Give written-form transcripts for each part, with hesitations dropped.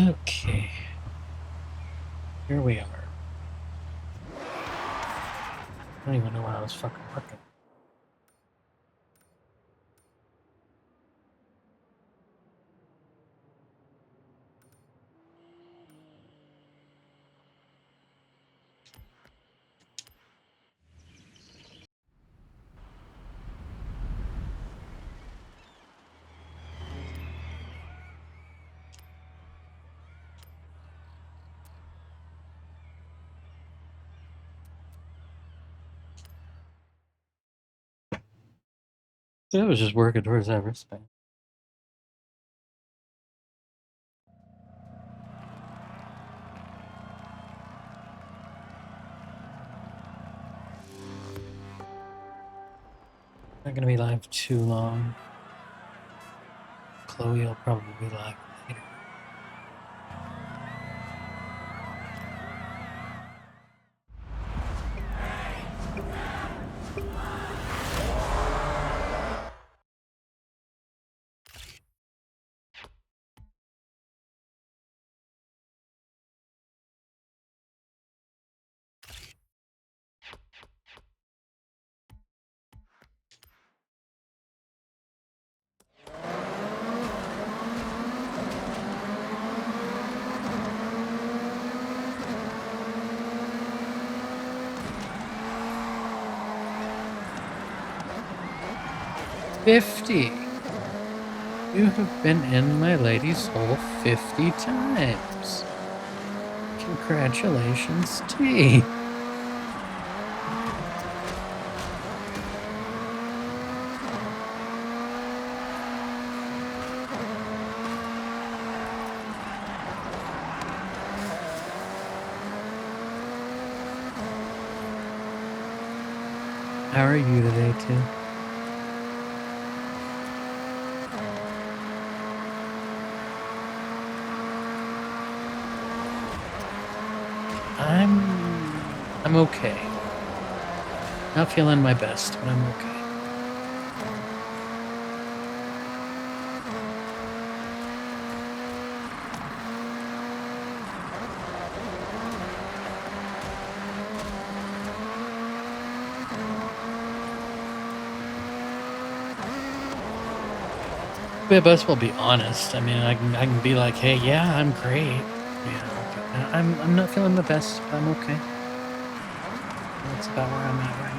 Okay. Here we are. I don't even know where I was fucking working. I was just working towards that wristband. Not gonna be live too long. Chloe will probably be live later. $50. You have been in my lady's hole 50 times. Congratulations, T. How are you today, T? I'm okay. Not feeling my best, but I'm okay. We best well be honest. I mean, I can be like, hey, yeah, I'm great. You know, but I'm not feeling the best, but I'm okay. That's about where I'm at right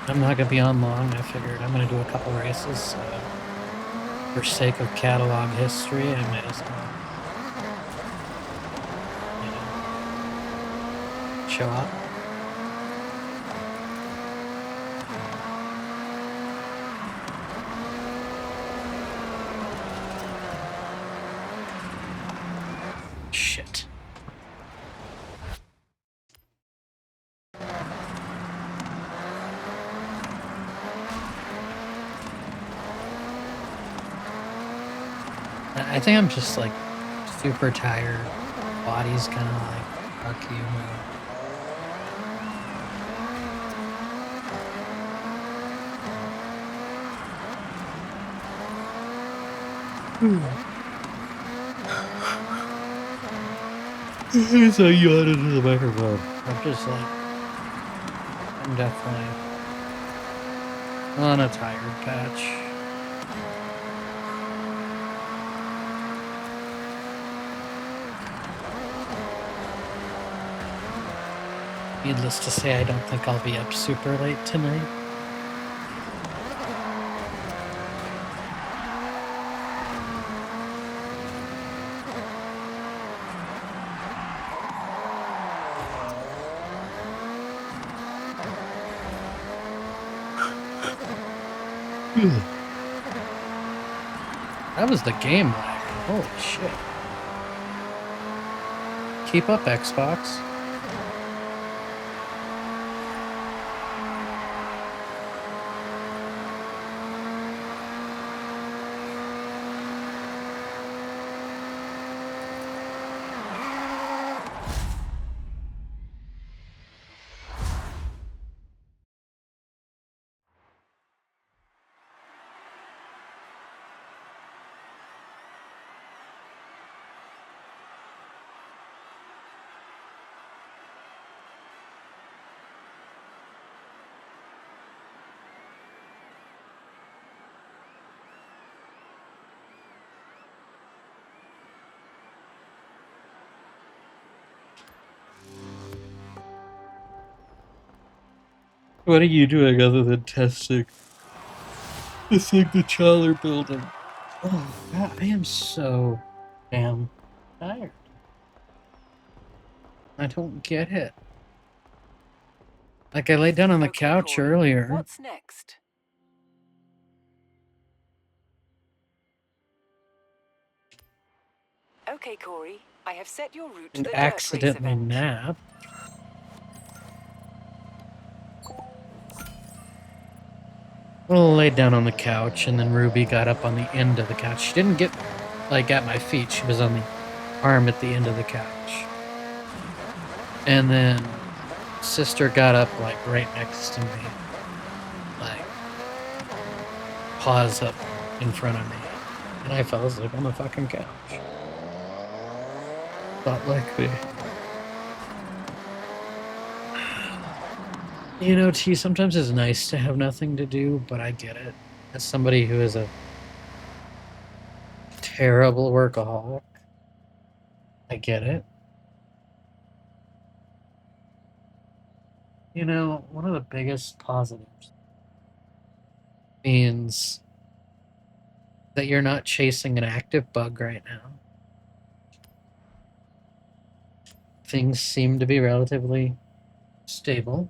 now. I'm not gonna be on long. I figured I'm gonna do a couple races. For sake of catalog history, I might as well, you know, show up. Shit. I think I'm just like super tired. Body's kind of like, fuck you, man. So yawn into the microphone. I'm just like, I'm definitely on a tired patch. Needless to say, I don't think I'll be up super late tonight. That was the game lag. Holy shit. Keep up, Xbox. What are you doing other than testing the signature building? Oh God, I am so damn tired. I don't get it. Like I laid down on the couch Corey, earlier. what's next? Okay, Corey, I have set your route to And the dirt race accidentally event. napped. Well, laid down on the couch, and then Ruby got up on the end of the couch. She didn't get like at my feet. She was on the arm at the end of the couch. And then sister got up like right next to me, like paws up in front of me, and I fell asleep on the fucking couch. Not like me. You know, T, sometimes it's nice to have nothing to do, but I get it. As somebody who is a terrible workaholic, I get it. You know, one of the biggest positives means that you're not chasing an active bug right now. Things seem to be relatively stable.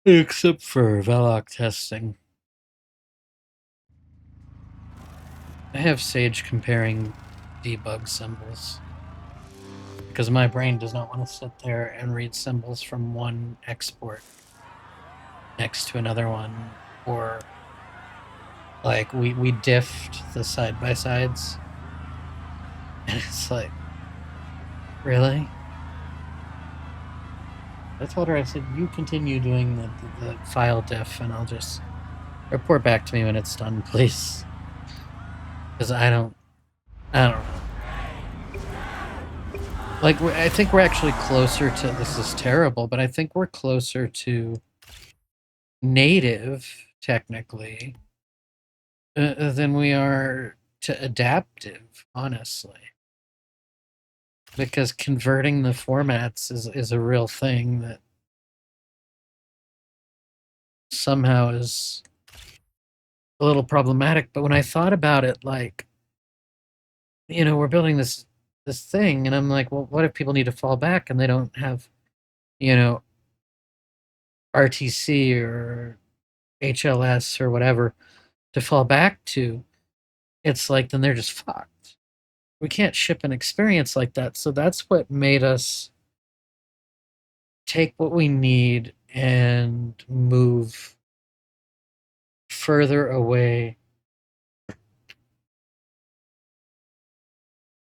Except for Veloc testing. I have Sage comparing debug symbols because my brain does not want to sit there and read symbols from one export next to another one, or like we diffed the side by sides, and it's like, really? I told her, I said, you continue doing the file diff, and I'll just report back to me when it's done, please, because I don't know. Like, I think we're actually closer to, this is terrible, but I think we're closer to native, technically, than we are to adaptive, honestly. Because converting the formats is a real thing that somehow is a little problematic. But when I thought about it, like, you know, we're building this thing, and I'm like, well, what if people need to fall back and they don't have, you know, RTC or HLS or whatever to fall back to? It's like, then they're just fucked. We can't ship an experience like that. So that's what made us take what we need and move further away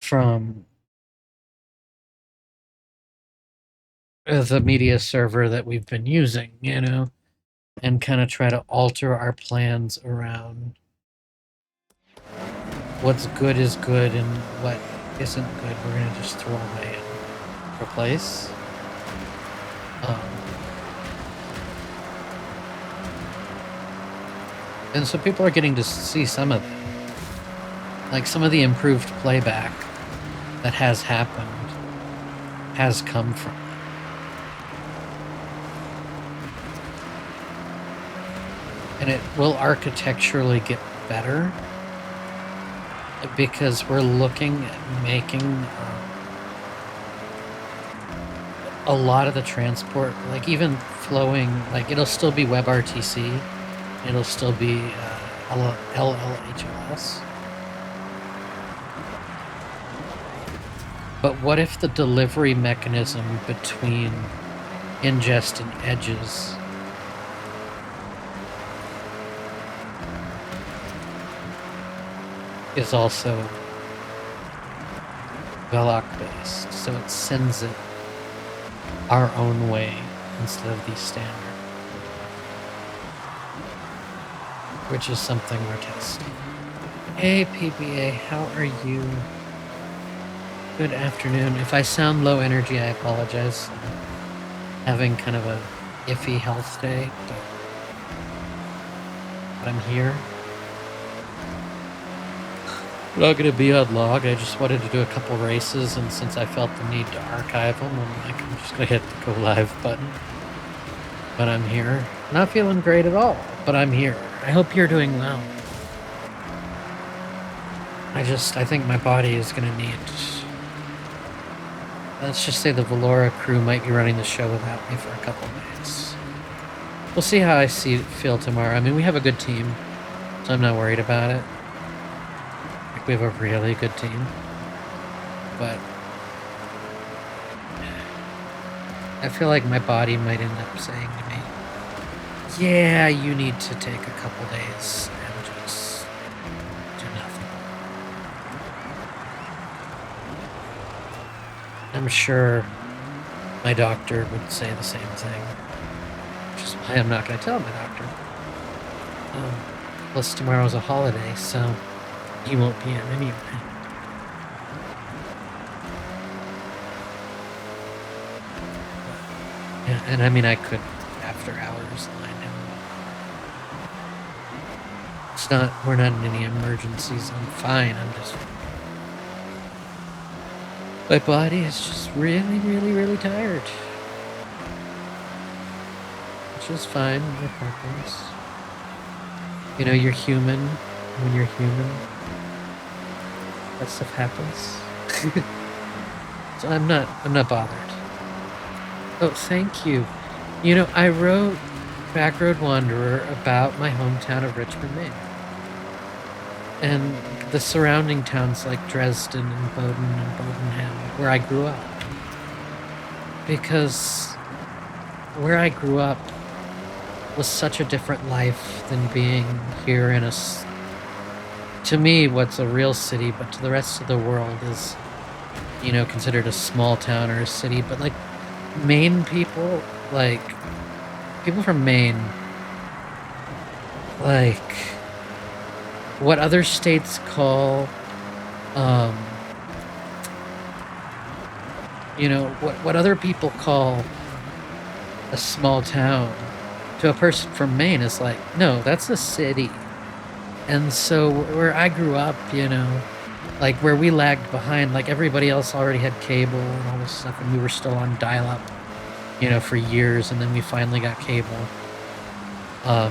from the media server that we've been using, you know, and kind of try to alter our plans around what's good is good and what isn't good we're going to just throw away and replace. And so people are getting to see some of that. Like some of the improved playback that has happened has come from it. And it will architecturally get better because we're looking at making a lot of the transport, like even flowing, like it'll still be WebRTC, it'll still be LLHLS. But what if the delivery mechanism between ingest and edges is also Veloc based, so it sends it our own way instead of the standard, which is something we're testing. Hey, PBA, how are you? Good afternoon. If I sound low energy, I apologize. I'm having kind of a iffy health day, but I'm here. I'm not going to be on long. I just wanted to do a couple races, and since I felt the need to archive them, I'm like, I'm just going to hit the go live button. But I'm here. Not feeling great at all, but I'm here. I hope you're doing well. I think my body is going to need. Let's just say the Valora crew might be running the show without me for a couple nights. We'll see how feel tomorrow. I mean, we have a good team, so I'm not worried about it. Like, we have a really good team. But I feel like my body might end up saying to me, yeah, you need to take a couple days and just do nothing. I'm sure my doctor would say the same thing, which is why I'm not going to tell my doctor. Plus, tomorrow's a holiday, so he won't be in anyway. Yeah, and I mean, I could, after hours, line him up. We're not in any emergencies. I'm fine. My body is just really, really, really tired. Which is fine. It happens. You know, you're human. When you're human, that stuff happens. So I'm not bothered. Oh, thank you. You know, I wrote Backroad Wanderer about my hometown of Richmond, Maine. And the surrounding towns like Dresden and Bowden and Bowdenham, where I grew up. Because where I grew up was such a different life than being here in to me, what's a real city, but to the rest of the world is, you know, considered a small town or a city. But like Maine people, like people from Maine, like what other states call, you know, what other people call a small town to a person from Maine is like, no, that's a city. And so where I grew up, you know, like where we lagged behind, like everybody else already had cable and all this stuff, and we were still on dial-up, you know, for years, and then we finally got cable.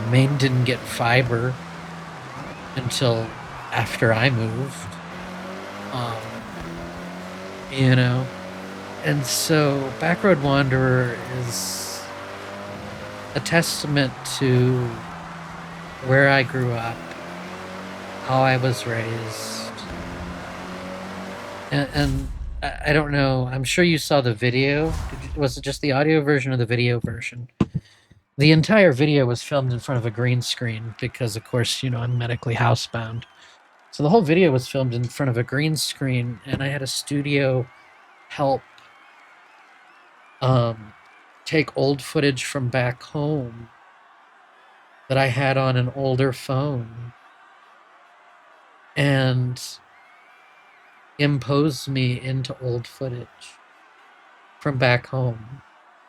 Maine didn't get fiber until after I moved. You know, and so Backroad Wanderer is a testament to where I grew up, how I was raised, and I don't know. I'm sure you saw the video. Was it just the audio version or the video version? The entire video was filmed in front of a green screen because, of course, you know, I'm medically housebound. So the whole video was filmed in front of a green screen, and I had a studio help take old footage from back home that I had on an older phone and impose me into old footage from back home.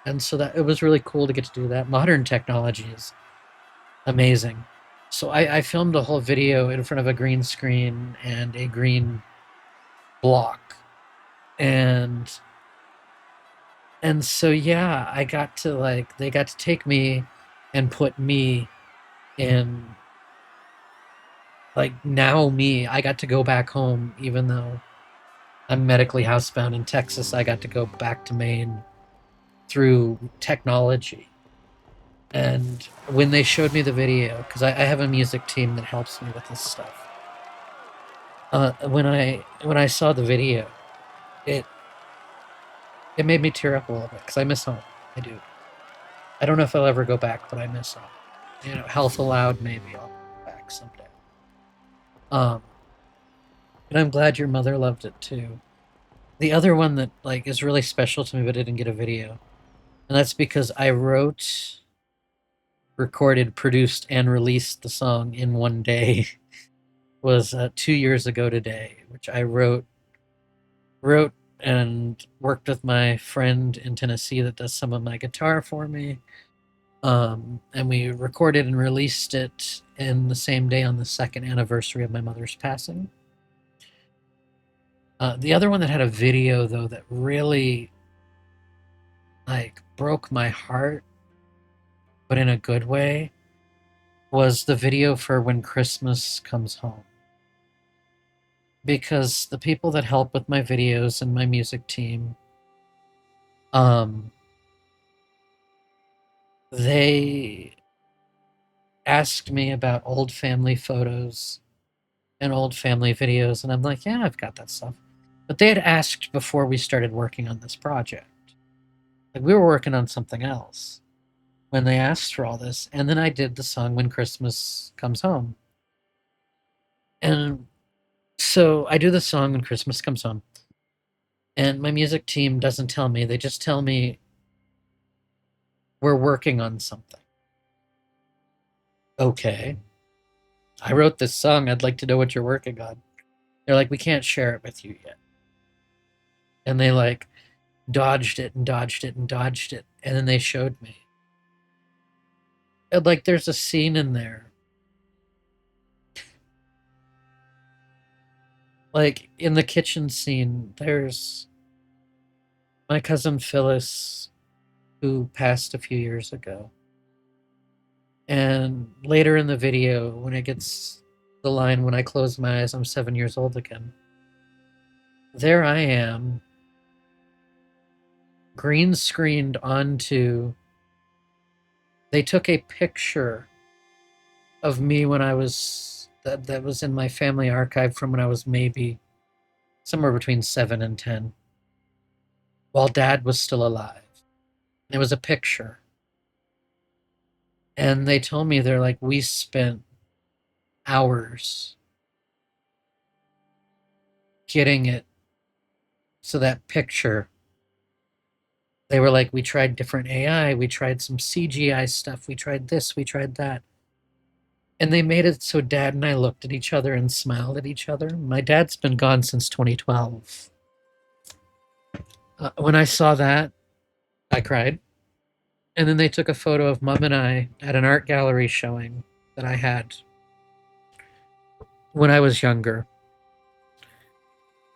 And so that it was really cool to get to do that. Modern technology is amazing. So I filmed a whole video in front of a green screen and a green block. And so yeah, I got to like they got to take me and put me in like now me. I got to go back home even though I'm medically housebound in Texas. I got to go back to Maine through technology. And when they showed me the video, because I have a music team that helps me with this stuff. When I saw the video, it it made me tear up a little bit because I miss home. I do. I don't know if I'll ever go back, but I miss home. You know, health allowed, maybe I'll go back someday. Um, and I'm glad your mother loved it too. The other one that like is really special to me, but didn't get a video, and that's because I wrote, recorded, produced, and released the song in one day, was 2 years ago today, which I wrote and worked with my friend in Tennessee that does some of my guitar for me. And we recorded and released it in the same day on the second anniversary of my mother's passing. The other one that had a video though that really like broke my heart, but in a good way, was the video for When Christmas Comes Home. Because the people that help with my videos and my music team, um, they asked me about old family photos and old family videos, and I'm like, yeah, I've got that stuff. But they had asked before we started working on this project. Like we were working on something else when they asked for all this, and then I did the song When Christmas Comes Home. And so I do the song When Christmas Comes Home, and my music team doesn't tell me, they just tell me we're working on something. Okay. I wrote this song. I'd like to know what you're working on. They're like, we can't share it with you yet. And they like dodged it and dodged it and dodged it. And then they showed me. And like there's a scene in there. Like in the kitchen scene, there's my cousin Phyllis, who passed a few years ago. And later in the video, when it gets the line, when I close my eyes, I'm 7 years old again. There I am, green screened onto. They took a picture of me when I was that was in my family archive from when I was maybe somewhere between 7 and 10, while Dad was still alive. It was a picture, and they told me they're like, we spent hours getting it so that picture. They were like, we tried different AI, we tried some CGI stuff, we tried this, we tried that. And they made it so Dad and I looked at each other and smiled at each other. My dad's been gone since 2012. When I saw that, I cried. And then they took a photo of Mom and I at an art gallery showing that I had when I was younger.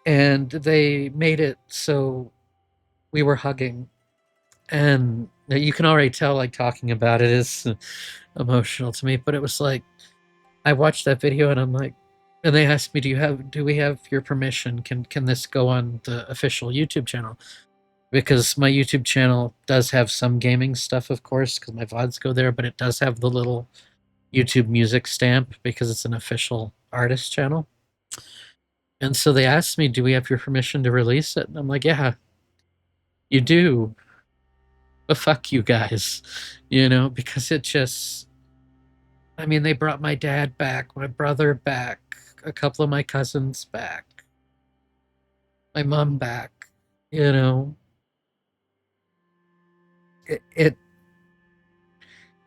And they made it so we were hugging. And you can already tell, like, talking about it is emotional to me. But it was like, I watched that video and I'm like, and they asked me, do we have your permission? Can this go on the official YouTube channel? Because my YouTube channel does have some gaming stuff, of course, because my VODs go there, but it does have the little YouTube music stamp because it's an official artist channel. And so they asked me, do we have your permission to release it? And I'm like, yeah, you do. But fuck you guys, because it just, I mean, they brought my dad back, my brother back, a couple of my cousins back, my mom back, you know. It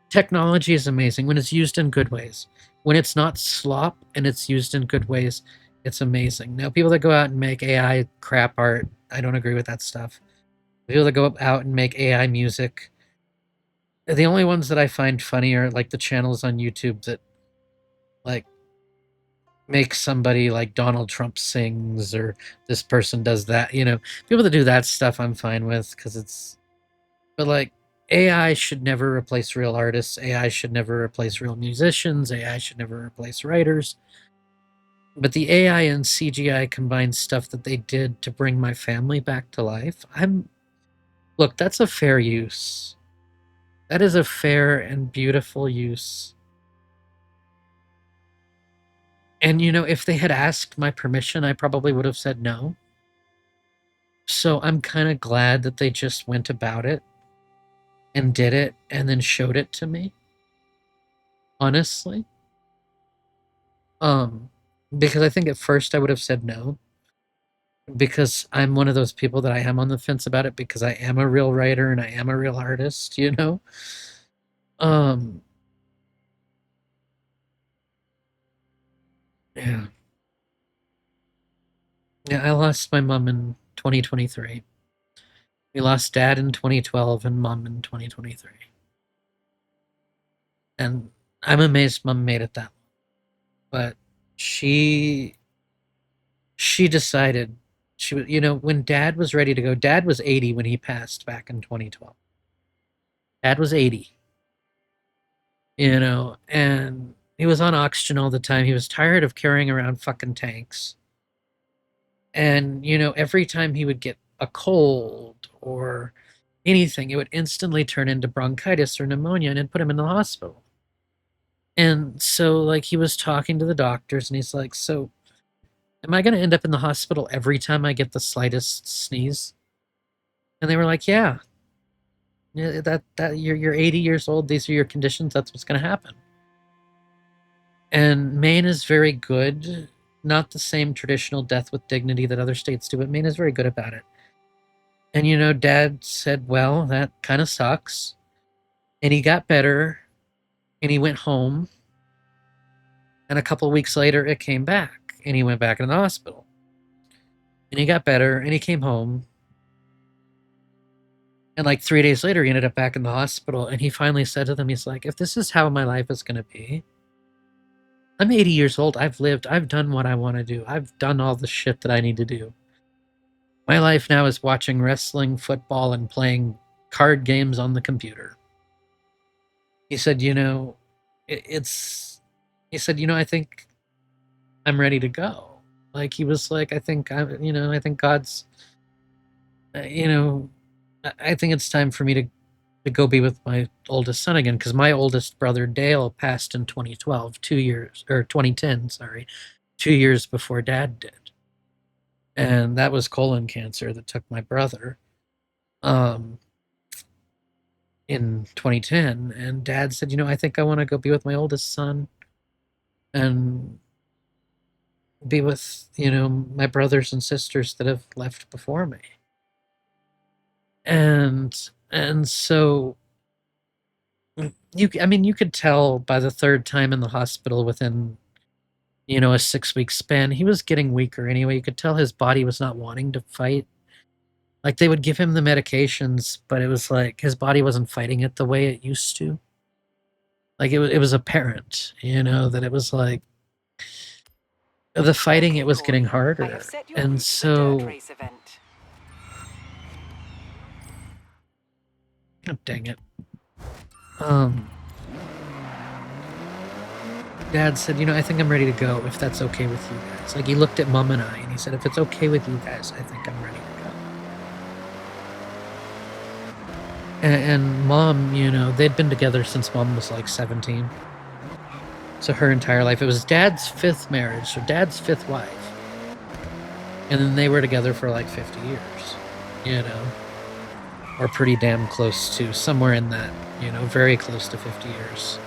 Technology is amazing when it's used in good ways. When it's not slop and it's used in good ways, it's amazing. Now, people that go out and make AI crap art, I don't agree with that stuff. People that go out and make AI music, the only ones that I find funny are like the channels on YouTube that like make somebody like Donald Trump sings or this person does that. People that do that stuff I'm fine with because it's, but like AI should never replace real artists. AI should never replace real musicians. AI should never replace writers. But the AI and CGI combined stuff that they did to bring my family back to life, look, that's a fair use. That is a fair and beautiful use. And if they had asked my permission, I probably would have said no. So I'm kind of glad that they just went about it and did it and then showed it to me. Honestly. Um, because I think at first I would have said no. Because I'm one of those people that I am on the fence about it because I am a real writer and I am a real artist. Um, Yeah. Yeah, I lost my mom in 2023. We lost dad in 2012 and mom in 2023. And I'm amazed mom made it that long. But she she decided she was, when dad was ready to go, dad was 80 when he passed back in 2012. Dad was 80, and he was on oxygen all the time. He was tired of carrying around fucking tanks. And, every time he would get a cold or anything, it would instantly turn into bronchitis or pneumonia and it'd put him in the hospital. And so, like, he was talking to the doctors and he's like, so, am I going to end up in the hospital every time I get the slightest sneeze? And they were like, yeah, yeah, that you're 80 years old. These are your conditions. That's what's going to happen. And Maine is very good, not the same traditional death with dignity that other states do, but Maine is very good about it. And dad said, well, that kind of sucks. And he got better and he went home. And a couple of weeks later, it came back and he went back in the hospital. And he got better and he came home. And like 3 days later, he ended up back in the hospital. And he finally said to them, he's like, if this is how my life is going to be, I'm 80 years old. I've lived. I've done what I want to do. I've done all the shit that I need to do. My life now is watching wrestling, football, and playing card games on the computer. He said, it's, he said, I think I'm ready to go. Like, he was like, I think God's, you know, I think it's time for me to go be with my oldest son again because my oldest brother Dale passed in 2012, 2 years, or 2010, sorry, 2 years before dad did. And that was colon cancer that took my brother um, in 2010. And dad said, I think I want to go be with my oldest son and be with, my brothers and sisters that have left before me. And so you could tell by the third time in the hospital within, a 6 week span, he was getting weaker anyway. You could tell his body was not wanting to fight. Like they would give him the medications, but it was like his body wasn't fighting it the way it used to. Like it was apparent, that it was like the fighting, Okay, it was getting Corey. I harder. have set your And route to the dirt so, race event. oh, dang it. Um, Dad said, I think I'm ready to go if that's okay with you guys. Like he looked at Mom and I and he said, if it's okay with you guys, I think I'm ready to go. And Mom, they'd been together since Mom was like 17. So her entire life. It was Dad's fifth marriage, so Dad's fifth wife. And then they were together for like 50 years, or pretty damn close to, somewhere in that, very close to 50 years.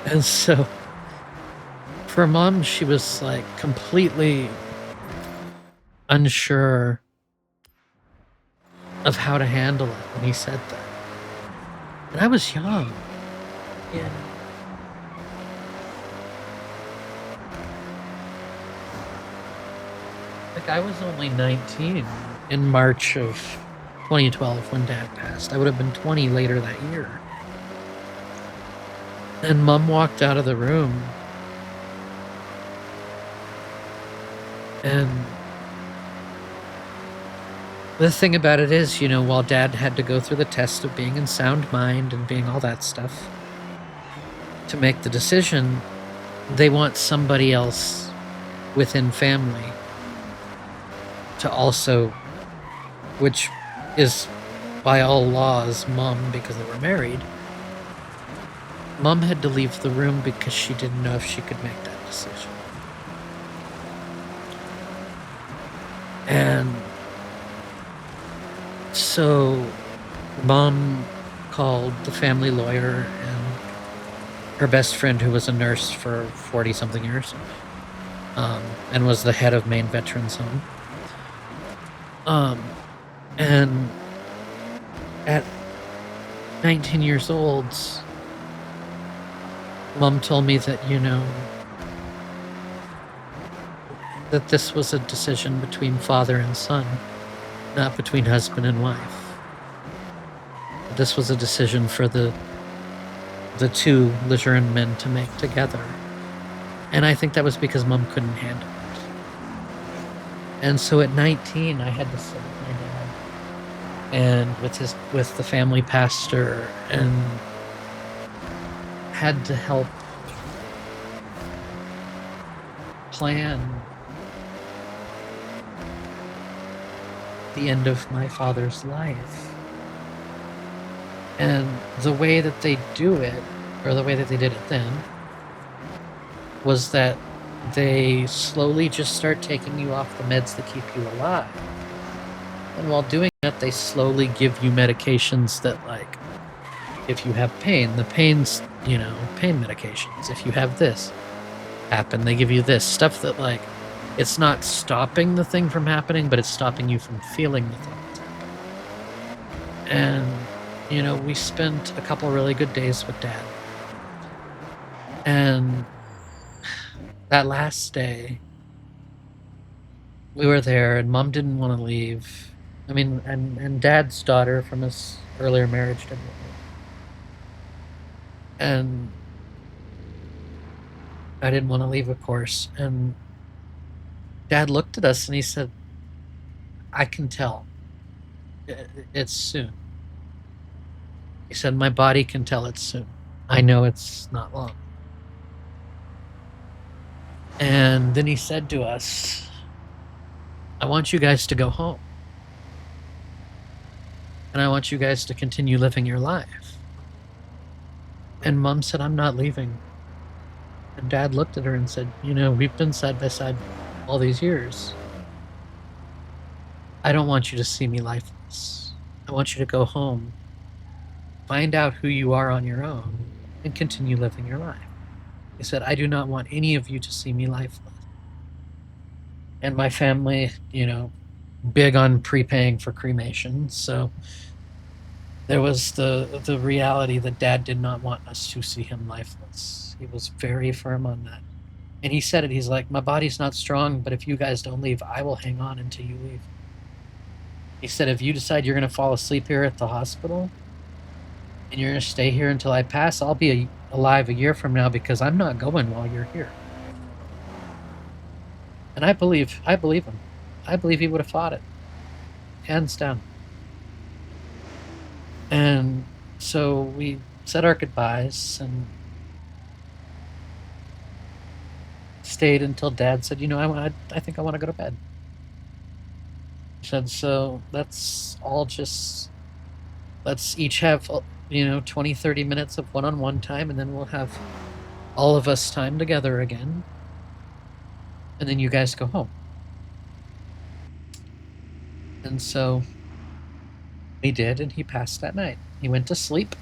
And so for Mom, she was like completely unsure of how to handle it when he said that. And I was young. Yeah. Like I was only 19 in March of 2012 when Dad passed. I would have been 20 later that year. And Mom walked out of the room. And the thing about it is, while Dad had to go through the test of being in sound mind and being all that stuff to make the decision, they want somebody else within family to also, which is by all laws Mom, because they were married. Mom had to leave the room because she didn't know if she could make that decision. And so Mom called the family lawyer and her best friend, who was a nurse for 40 something years, and was the head of Maine Veterans Home. And at 19 years old, Mom told me that, that this was a decision between father and son, not between husband and wife. This was a decision for the two Lejeune men to make together. And I think that was because mom couldn't handle it. And so at 19, I had to sit with my dad and with the family pastor, and had to help plan the end of my father's life. And the way that they do it, or the way that they did it then, was that they slowly just start taking you off the meds that keep you alive. And while doing that, they slowly give you medications that, like, if you have pain, the pain's, pain medications. If you have this happen, they give you this stuff that, like, it's not stopping the thing from happening, but it's stopping you from feeling the thing that's happening. And, we spent a couple really good days with Dad. And that last day, we were there, and Mom didn't want to leave. I mean, and Dad's daughter from his earlier marriage didn't want to leave. And I didn't want to leave, of course. And Dad looked at us and he said, I can tell. It's soon. He said, my body can tell it's soon. I know it's not long. And then he said to us, I want you guys to go home. And I want you guys to continue living your life. And Mom said, I'm not leaving. And Dad looked at her and said, we've been side by side all these years. I don't want you to see me lifeless. I want you to go home, find out who you are on your own, and continue living your life. He said, I do not want any of you to see me lifeless. And my family, big on prepaying for cremation, so there was the reality that Dad did not want us to see him lifeless. He was very firm on that. And he said it, he's like, my body's not strong, but if you guys don't leave, I will hang on until you leave. He said, if you decide you're going to fall asleep here at the hospital and you're going to stay here until I pass, I'll be alive a year from now because I'm not going while you're here. And I believe him. I believe he would have fought it. Hands down. And so we said our goodbyes and stayed until Dad said, I think I want to go to bed. He said, so let's each have, 20, 30 minutes of one-on-one time, and then we'll have all of us time together again. And then you guys go home. And so he did, and he passed that night. He went to sleep.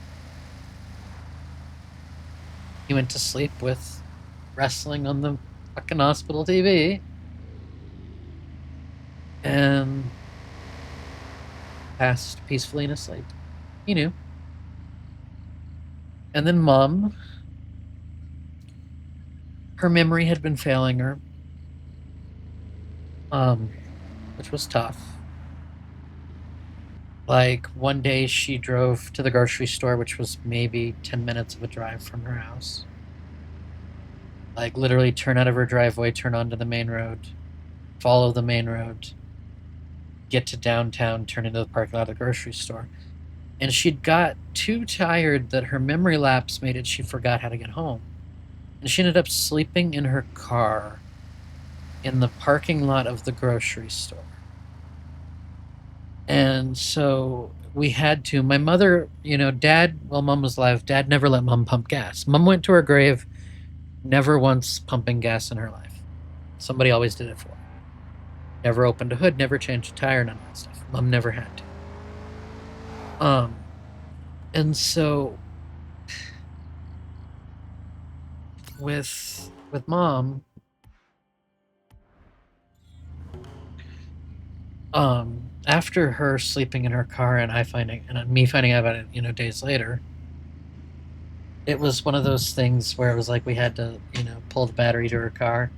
He went to sleep with wrestling on the fucking hospital TV. And passed peacefully in his sleep. He knew. And then Mom, her memory had been failing her, which was tough. Like, one day she drove to the grocery store, which was maybe 10 minutes of a drive from her house. Like, literally turn out of her driveway, turn onto the main road, follow the main road, get to downtown, turn into the parking lot of the grocery store. And she'd got too tired that her memory lapse made it she forgot how to get home. And she ended up sleeping in her car in the parking lot of the grocery store. And so we had to, my mother, Dad, while Mom was alive, Dad never let Mom pump gas. Mom went to her grave, never once pumping gas in her life. Somebody always did it for her. Never opened a hood, never changed a tire, none of that stuff. Mom never had to. And so with Mom, after her sleeping in her car and me finding out about it, days later, it was one of those things where it was like we had to, pull the battery to her car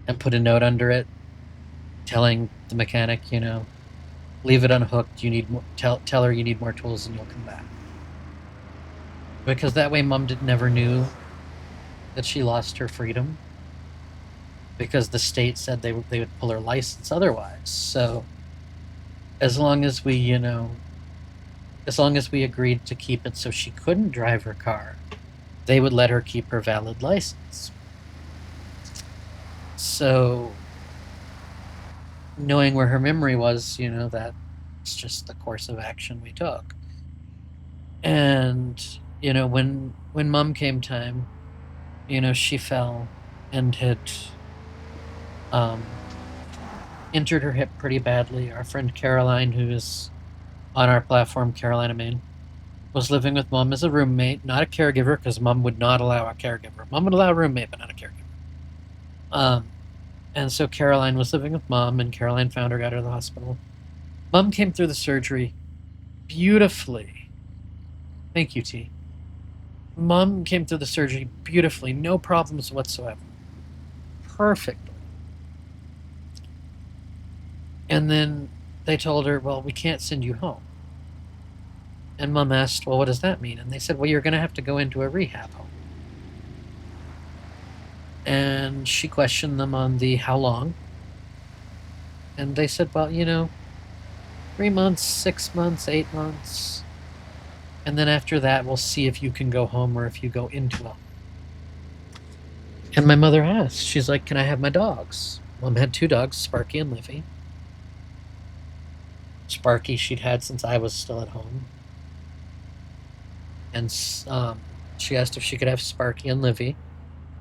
and put a note under it telling the mechanic, leave it unhooked. You need more, tell her you need more tools and you'll come back. Because that way Mom never knew that she lost her freedom, because the state said they would pull her license otherwise. So as long as we agreed to keep it so she couldn't drive her car, they would let her keep her valid license. So knowing where her memory was, that's just the course of action we took. And when Mom came time, she fell and had um, injured her hip pretty badly. Our friend Caroline, who is on our platform, Carolina Maine, was living with Mom as a roommate, not a caregiver, because Mom would not allow a caregiver. Mom would allow a roommate, but not a caregiver. And so Caroline was living with Mom, and Caroline found her, got her to the hospital. Mom came through the surgery beautifully. Thank you, T. Mom came through the surgery beautifully, no problems whatsoever. Perfectly. And then they told her, well, we can't send you home. And Mom asked, well, what does that mean? And they said, well, you're going to have to go into a rehab home. And she questioned them on the how long. And they said, well, 3 months, 6 months, 8 months. And then after that, we'll see if you can go home or if you go into a home. And my mother asked, she's like, can I have my dogs? Mom had 2 dogs, Sparky and Livy. Sparky she'd had since I was still at home. And she asked if she could have Sparky and Livy.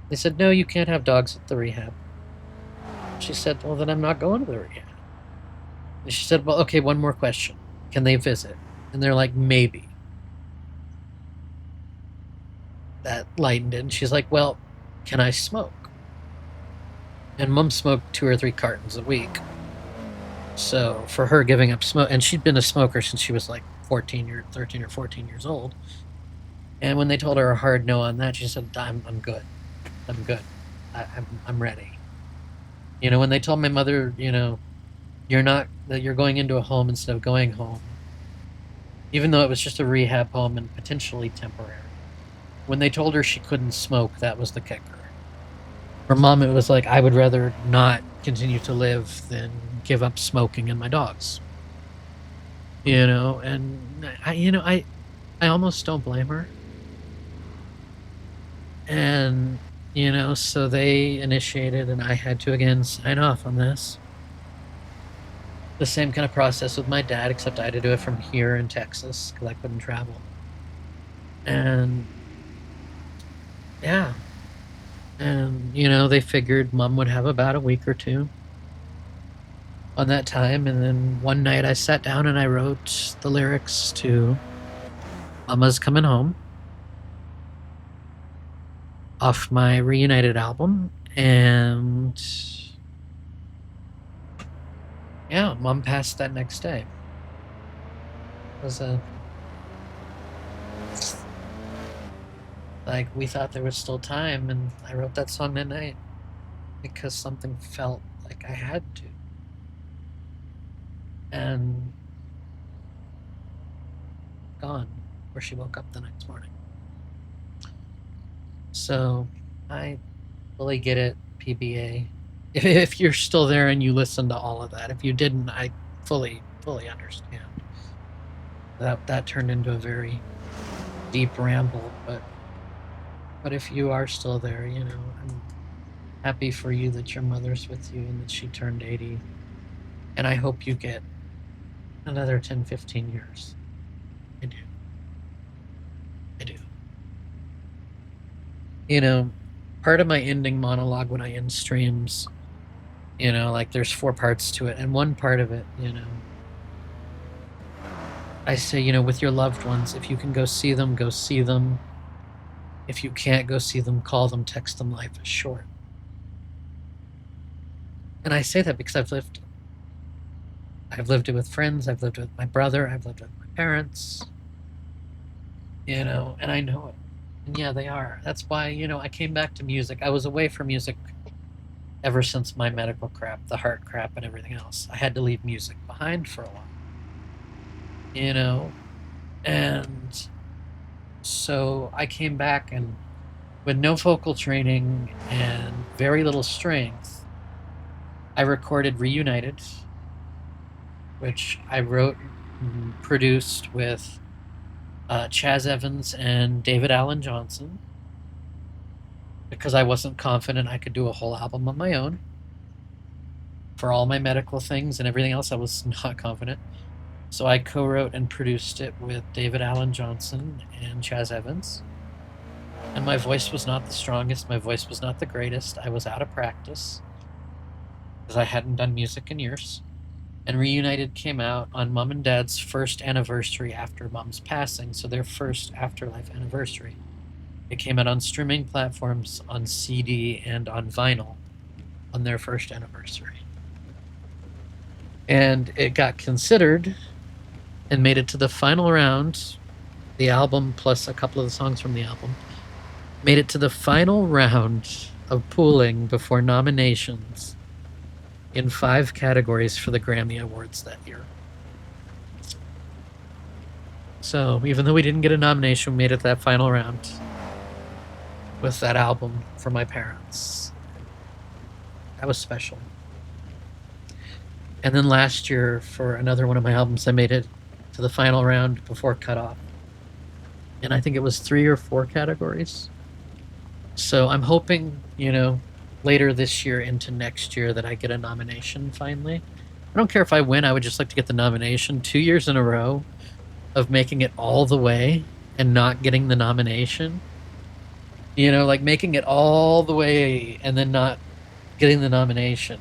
They said, no, you can't have dogs at the rehab. She said, well, then I'm not going to the rehab. And she said, well, okay, one more question. Can they visit? And they're like, maybe. That lightened it. And she's like, well, can I smoke? And Mom smoked 2 or 3 cartons a week. So for her giving up smoke, and she'd been a smoker since she was like 13 or 14 years old. And when they told her a hard no on that, she said, I'm good. I'm good. I'm ready. When they told my mother, you're going into a home instead of going home, even though it was just a rehab home and potentially temporary. When they told her she couldn't smoke, that was the kicker. For Mom, it was like, I would rather not continue to live than give up smoking and my dogs. And I almost don't blame her. And, so they initiated, and I had to again sign off on this. The same kind of process with my dad, except I had to do it from here in Texas because I couldn't travel. And yeah. And, they figured Mom would have about a week or 2 on that time. And then one night I sat down and I wrote the lyrics to Mama's Coming Home off my Reunited album. And yeah, Mom passed that next day. It was like, we thought there was still time, and I wrote that song that night because something felt like I had to. And gone, where she woke up the next morning. So I fully get it, PBA. If you're still there and you listen to all of that, if you didn't, I fully understand. That turned into a very deep ramble, but if you are still there, I'm happy for you that your mother's with you and that she turned 80. And I hope you get another 10, 15 years. I do. I do. Part of my ending monologue when I end streams, like there's 4 parts to it. And one part of it, I say, with your loved ones, if you can go see them, go see them. If you can't go see them, call them, text them, life is short. And I say that because I've lived it. I've lived it with friends, I've lived it with my brother, I've lived it with my parents, and I know it. And yeah, they are. That's why, I came back to music. I was away from music ever since my medical crap, the heart crap, and everything else. I had to leave music behind for a while, you know? And so I came back and with no vocal training and very little strength, I recorded Reunited, which I wrote and produced with Chaz Evans and David Allen Johnson because I wasn't confident I could do a whole album on my own. For all my medical things and everything else, I was not confident. So I co-wrote and produced it with David Allen Johnson and Chaz Evans. And my voice was not the strongest. My voice was not the greatest. I was out of practice because I hadn't done music in years. And Reunited came out on Mom and Dad's first anniversary after Mom's passing, so their first afterlife anniversary. It came out on streaming platforms, on CD, and on vinyl on their first anniversary. And it got considered and made it to the final round. The album, plus a couple of the songs from the album, made it to the final round of pooling before nominations in 5 categories for the Grammy Awards that year. So even though we didn't get a nomination, we made it that final round with that album for my parents. That was special. And then last year, for another one of my albums, I made it to the final round before cutoff. And I think it was 3 or 4 categories. So I'm hoping, later this year into next year that I get a nomination finally. I don't care if I win, I would just like to get the nomination. 2 years in a row of making it all the way and not getting the nomination. Like making it all the way and then not getting the nomination.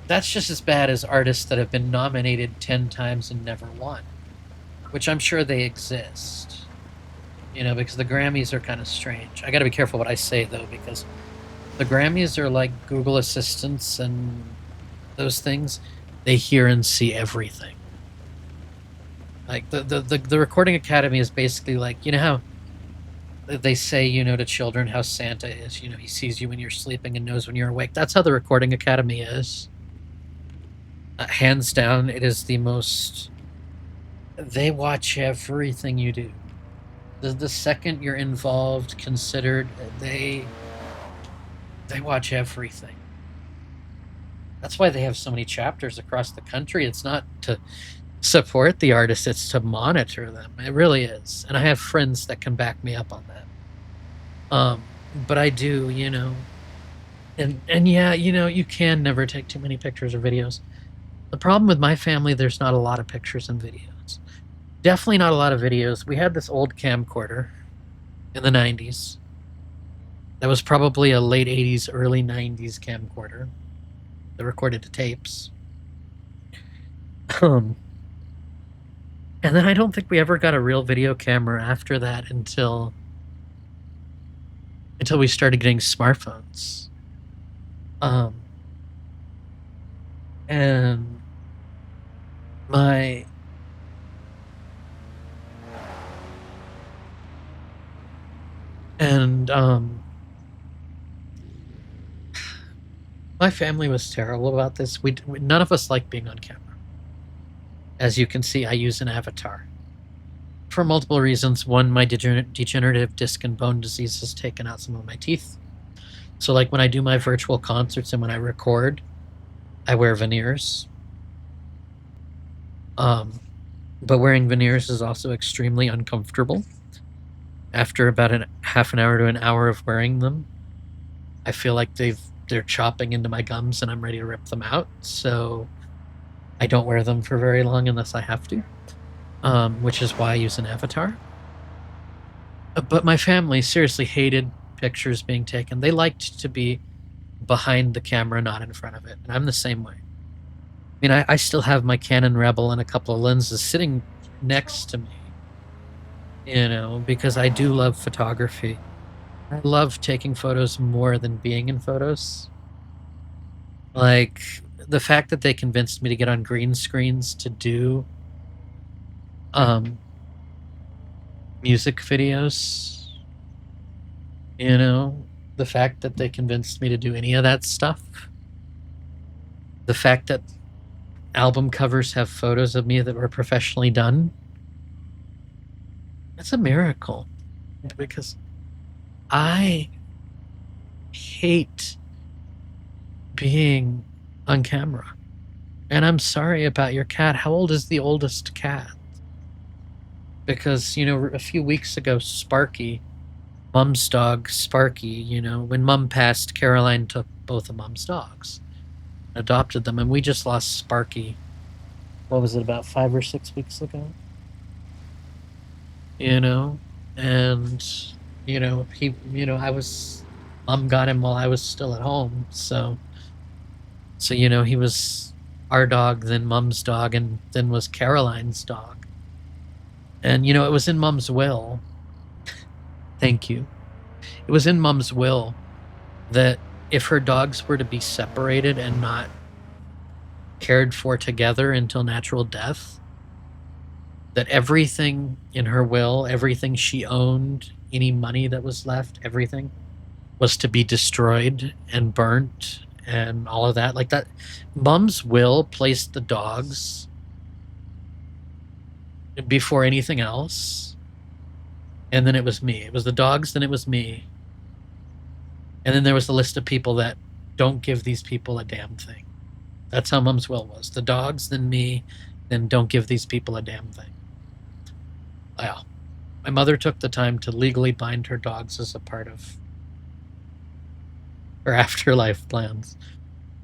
That's just as bad as artists that have been nominated 10 times and never won, which I'm sure they exist. Because the Grammys are kind of strange. I got to be careful what I say, though, because the Grammys are like Google Assistants and those things. They hear and see everything. Like, the Recording Academy is basically like, how they say, to children how Santa is. He sees you when you're sleeping and knows when you're awake. That's how the Recording Academy is. Hands down, it is the most... They watch everything you do. The second you're involved, considered, they watch everything. That's why they have so many chapters across the country. It's not to support the artists, it's to monitor them. It really is. And I have friends that can back me up on that. But I do, and yeah, you can never take too many pictures or videos. The problem with my family, there's not a lot of pictures and videos. Definitely not a lot of videos. We had this old camcorder in the 90s. That was probably a late 80s, early 90s camcorder that recorded the tapes. And then I don't think we ever got a real video camera after that until we started getting smartphones. And my my family was terrible about this. None of us liked being on camera. As you can see, I use an avatar for multiple reasons. One, my degenerative disc and bone disease has taken out some of my teeth. So like when I do my virtual concerts and when I record, I wear veneers. But wearing veneers is also extremely uncomfortable. After about half an hour to an hour of wearing them, I feel like they're chopping into my gums and I'm ready to rip them out. So I don't wear them for very long unless I have to, which is why I use an avatar. But my family seriously hated pictures being taken. They liked to be behind the camera, not in front of it. And I'm the same way. I mean, I still have my Canon Rebel and a couple of lenses sitting next to me, because I do love photography. I love taking photos more than being in photos. Like, the fact that they convinced me to get on green screens to do music videos, The fact that they convinced me to do any of that stuff, the fact that album covers have photos of me that were professionally done, it's a miracle. Because I hate being on camera. And I'm sorry about your cat. How old is the oldest cat? Because, a few weeks ago, Sparky, Mom's dog, Sparky, when Mom passed, Caroline took both of Mom's dogs, adopted them, and we just lost Sparky. What was it, about 5 or 6 weeks ago? And, Mom got him while I was still at home, so, he was our dog, then Mom's dog, and then was Caroline's dog. And, it was in Mom's will. Thank you. It was in Mom's will that if her dogs were to be separated and not cared for together until natural death, that everything in her will, everything she owned, any money that was left, everything was to be destroyed and burnt and all of that. Like that, Mom's will placed the dogs before anything else. And then it was me. It was the dogs, then it was me. And then there was the list of people that don't give these people a damn thing. That's how Mom's will was. The dogs, then me, then don't give these people a damn thing. Well, my mother took the time to legally bind her dogs as a part of her afterlife plans.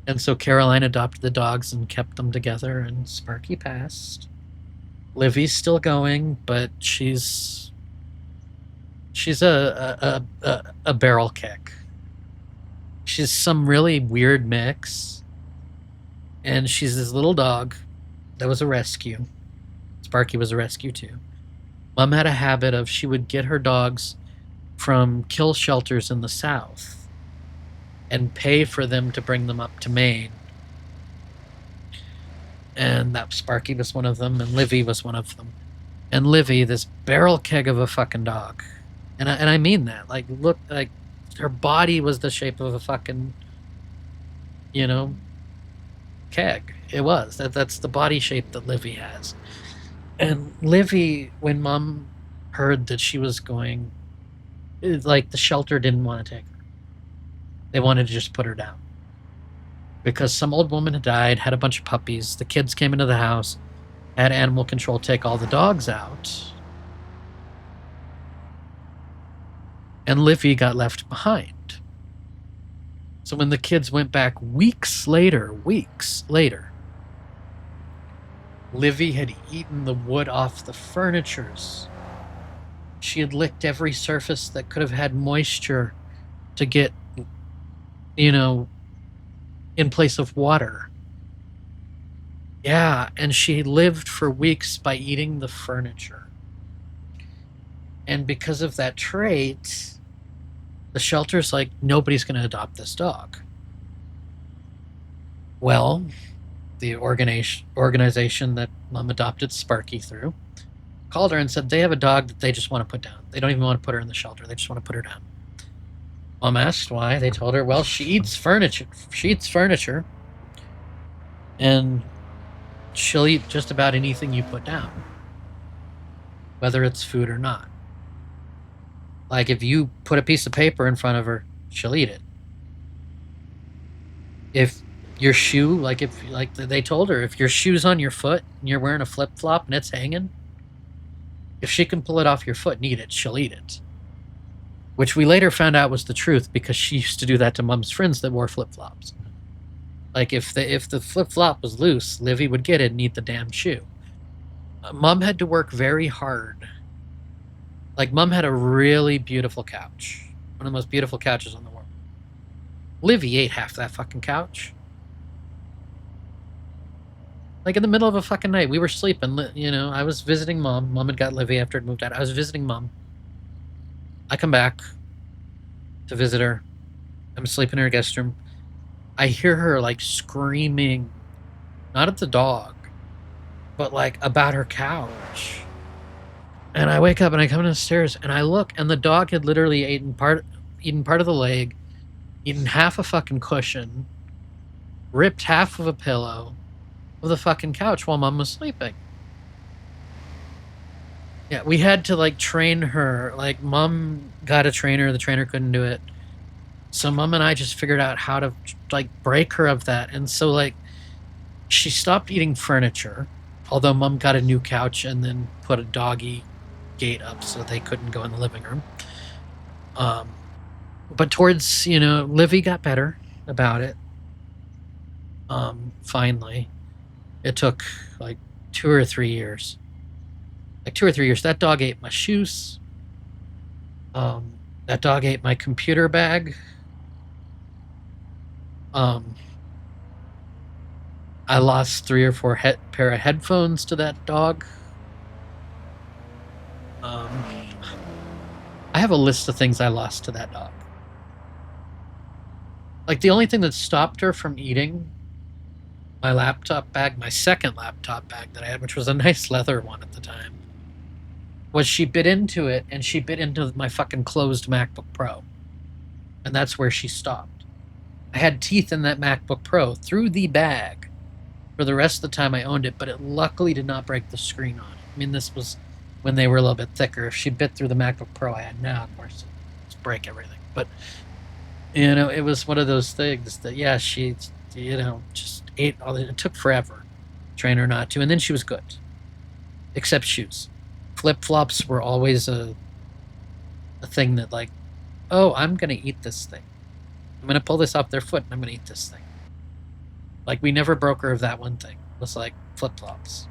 And so Caroline adopted the dogs and kept them together, and Sparky passed. Livy's still going, but she's a barrel kick. She's some really weird mix, and she's this little dog that was a rescue. Sparky was a rescue too. Mom had a habit of, she would get her dogs from kill shelters in the South and pay for them to bring them up to Maine. And that Sparky was one of them, and Livy was one of them. And Livy, this barrel keg of a fucking dog. And I mean that. Like, look, like, her body was the shape of a fucking, keg. It was. That's the body shape that Livy has. And Livy, when Mom heard that she was going, like, the shelter didn't want to take her. They wanted to just put her down. Because some old woman had died, had a bunch of puppies. The kids came into the house, had animal control take all the dogs out. And Livy got left behind. So when the kids went back weeks later, Livy had eaten the wood off the furnitures. She had licked every surface that could have had moisture to get, in place of water. Yeah, and she lived for weeks by eating the furniture. And because of that trait, the shelter's like, nobody's going to adopt this dog. Well, the organization that Mom adopted Sparky through called her and said they have a dog that they just want to put down. They don't even want to put her in the shelter. They just want to put her down. Mom asked why. They told her, well, she eats furniture. And she'll eat just about anything you put down, whether it's food or not. Like, if you put a piece of paper in front of her, she'll eat it. If your shoe, they told her, if your shoe's on your foot and you're wearing a flip-flop and it's hanging, if she can pull it off your foot and eat it, she'll eat it. Which we later found out was the truth, because she used to do that to Mom's friends that wore flip-flops. Like, if the flip-flop was loose, Livy would get it and eat the damn shoe. Mom had to work very hard. Like, Mom had a really beautiful couch. One of the most beautiful couches in the world. Livy ate half that fucking couch. Like, in the middle of a fucking night, we were sleeping, I was visiting Mom. Mom had got Livy after it moved out. I was visiting Mom. I come back to visit her. I'm sleeping in her guest room. I hear her, like, screaming, not at the dog, but, like, about her couch. And I wake up and I come downstairs and I look, and the dog had literally eaten part of the leg, eaten half a fucking cushion, ripped half of a pillow of the fucking couch while mom was sleeping. Yeah, we had to like train her. Like, mom got a trainer, the trainer couldn't do it. So mom and I just figured out how to like break her of that. And so like she stopped eating furniture, although mom got a new couch and then put a doggy gate up so they couldn't go in the living room. But towards, Livy got better about it. Finally. It took like 2 or 3 years. Like 2 or 3 years. That dog ate my shoes. That dog ate my computer bag. Um, I lost 3 or 4 pair of headphones to that dog. I have a list of things I lost to that dog. Like, the only thing that stopped her from eating my laptop bag, my second laptop bag that I had, which was a nice leather one at the time, was she bit into it, and she bit into my fucking closed MacBook Pro. And that's where she stopped. I had teeth in that MacBook Pro through the bag for the rest of the time I owned it, but it luckily did not break the screen on it. I mean, this was when they were a little bit thicker. If she bit through the MacBook Pro I had now, of course, it'd break everything. But, it was one of those things that, yeah, she, just ate all it took forever. Train her not to. And then she was good. Except shoes. Flip-flops were always a thing that, like, oh, I'm going to eat this thing. I'm going to pull this off their foot and I'm going to eat this thing. Like, we never broke her of that one thing. It was like flip-flops.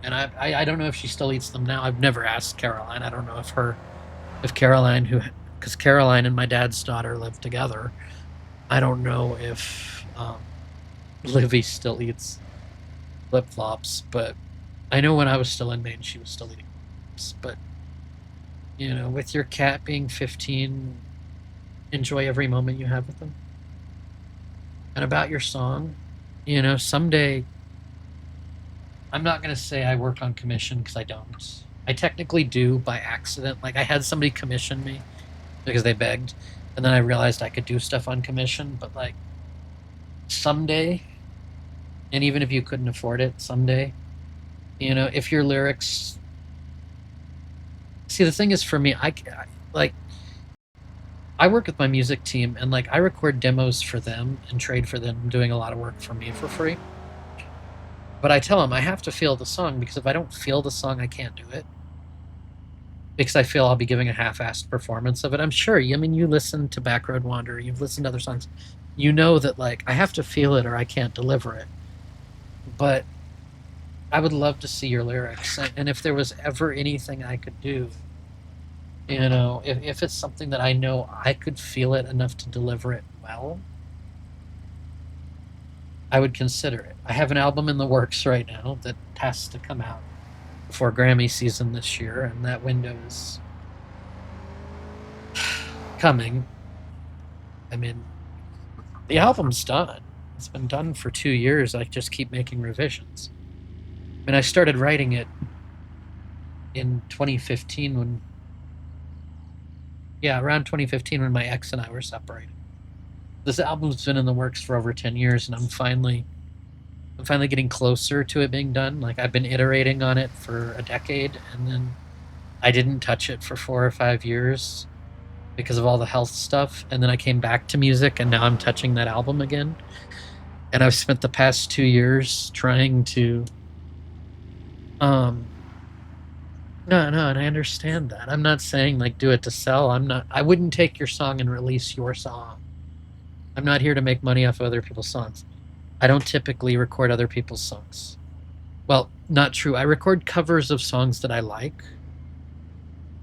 And I don't know if she still eats them now. I've never asked Caroline. I don't know if Caroline, because Caroline and my dad's daughter live together. I don't know if Livy still eats flip-flops, but I know when I was still in Maine, she was still eating flip-flops. But, with your cat being 15, enjoy every moment you have with them. And about your song, someday, I'm not going to say I work on commission because I don't. I technically do by accident. Like, I had somebody commission me because they begged, and then I realized I could do stuff on commission, but like, someday, and even if you couldn't afford it, someday, if your lyrics. See, the thing is, for me, I work with my music team, and like, I record demos for them and trade for them doing a lot of work for me for free. But I tell them I have to feel the song, because if I don't feel the song, I can't do it. Because I feel I'll be giving a half-assed performance of it. I'm sure. I mean, you listen to Backroad Wanderer, you've listened to other songs. You know that, like, I have to feel it or I can't deliver it. But I would love to see your lyrics. And if there was ever anything I could do, if it's something that I know I could feel it enough to deliver it well, I would consider it. I have an album in the works right now that has to come out before Grammy season this year, and that window is coming. I mean, the album's done. It's been done for 2 years. I just keep making revisions. I mean, I started writing it in 2015 around 2015 when my ex and I were separated. This album's been in the works for over 10 years, and I'm finally getting closer to it being done. Like, I've been iterating on it for a decade, and then I didn't touch it for 4 or 5 years because of all the health stuff, and then I came back to music, and now I'm touching that album again. And I've spent the past 2 years trying to no, and I understand that. I'm not saying like do it to sell. I wouldn't take your song and release your song. I'm not here to make money off of other people's songs. I don't typically record other people's songs. Well, not true. I record covers of songs that I like,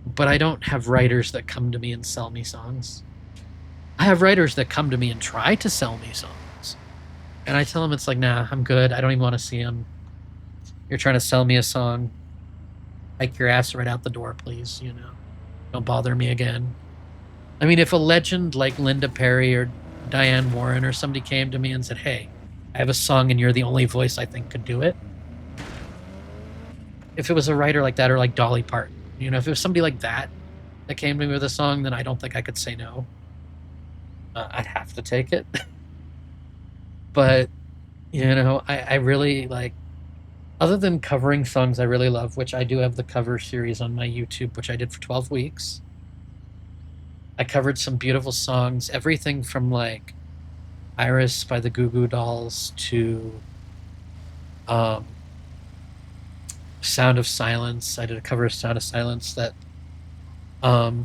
but I don't have writers that come to me and sell me songs. I have writers that come to me and try to sell me songs. And I tell them, it's like, nah, I'm good. I don't even want to see them. You're trying to sell me a song. Hike your ass right out the door, please. Don't bother me again. I mean, if a legend like Linda Perry or Diane Warren or somebody came to me and said, hey, I have a song and you're the only voice I think could do it. If it was a writer like that, or like Dolly Parton, if it was somebody like that came to me with a song, then I don't think I could say no. I'd have to take it. But, I really like, other than covering songs I really love, which I do have the cover series on my YouTube, which I did for 12 weeks. I covered some beautiful songs, everything from like Iris by the Goo Goo Dolls to um, Sound of Silence. I did a cover of Sound of Silence that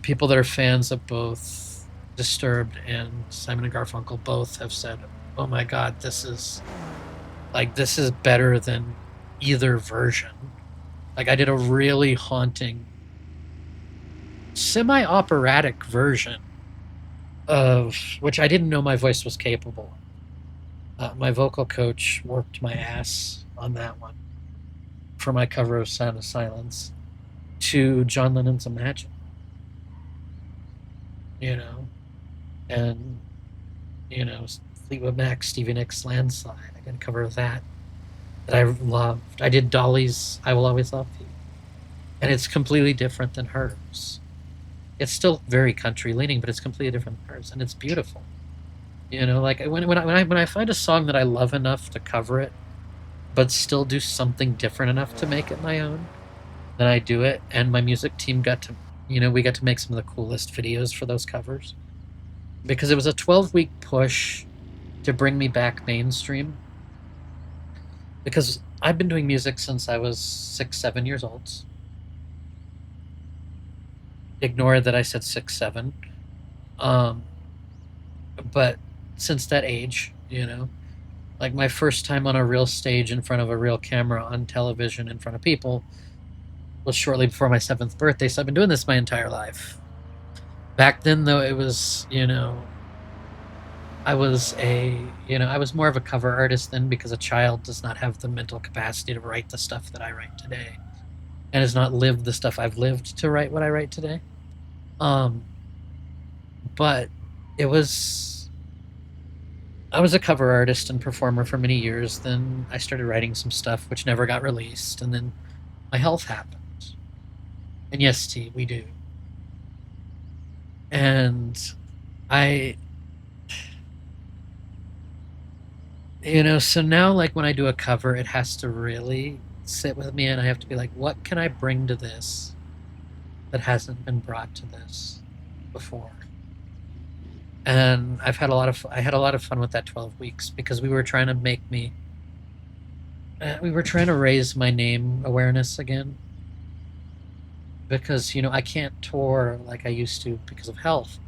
people that are fans of both Disturbed and Simon and Garfunkel both have said, "Oh my God, this is better than either version." Like I did a really haunting, semi-operatic version of which I didn't know my voice was capable. My vocal coach worked my ass on that one for my cover of Sound of Silence to John Lennon's Imagine, you know, and Fleetwood Mac, Stevie Nicks, Landslide. I got a cover of that I loved. I did Dolly's "I Will Always Love You," and it's completely different than hers. It's still very country leaning, but it's completely different than hers, and it's beautiful. Like when I find a song that I love enough to cover it, but still do something different enough to make it my own, then I do it. And my music team we got to make some of the coolest videos for those covers because it was a 12-week push to bring me back mainstream. Because I've been doing music since I was 6, 7 years old. Ignore that I said 6, 7. Um, but since that age, like my first time on a real stage in front of a real camera on television in front of people was shortly before my 7th birthday. So I've been doing this my entire life. Back then, though, it was, I was more of a cover artist then because a child does not have the mental capacity to write the stuff that I write today and has not lived the stuff I've lived to write what I write today. Um, but it was I was a cover artist and performer for many years. Then I started writing some stuff which never got released, and then my health happened. And yes, T, we do. And I, so now like when I do a cover, it has to really sit with me, and I have to be like, what can I bring to this that hasn't been brought to this before? And I had a lot of fun with that 12 weeks because we were trying to we were trying to raise my name awareness again because I can't tour like I used to because of health.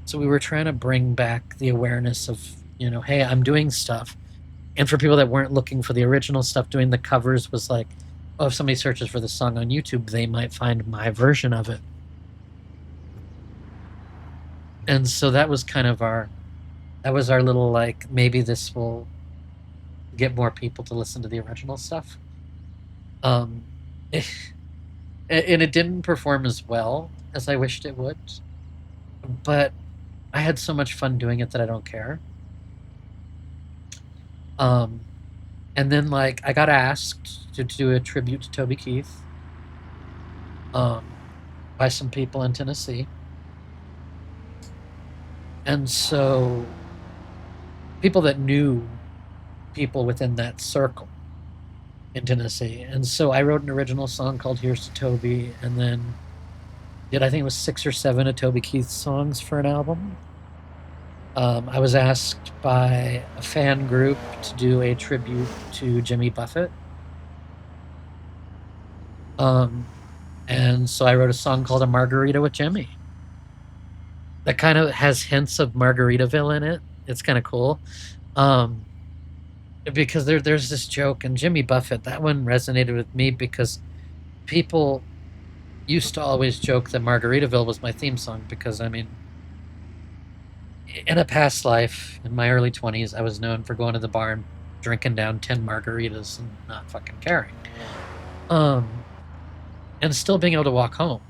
So we were trying to bring back the awareness of, hey, I'm doing stuff. And for people that weren't looking for the original stuff, doing the covers was like, oh, if somebody searches for the song on YouTube, they might find my version of it. And so that was our little like, maybe this will get more people to listen to the original stuff. Um, and it didn't perform as well as I wished it would, but I had so much fun doing it that I don't care. Um, and then like I got asked to do a tribute to Toby Keith, um, by some people in Tennessee, and so people that knew people within that circle in Tennessee, and so I wrote an original song called "Here's to Toby," and then I think it was 6 or 7 of Toby Keith's songs for an album. I was asked by a fan group to do a tribute to Jimmy Buffett. And so I wrote a song called "A Margarita with Jimmy" that kind of has hints of Margaritaville in it. It's kind of cool. Um, because there's this joke, and Jimmy Buffett, that one resonated with me because people used to always joke that Margaritaville was my theme song because, I mean, in a past life, in my early 20s, I was known for going to the bar and drinking down 10 margaritas and not fucking caring. And still being able to walk home.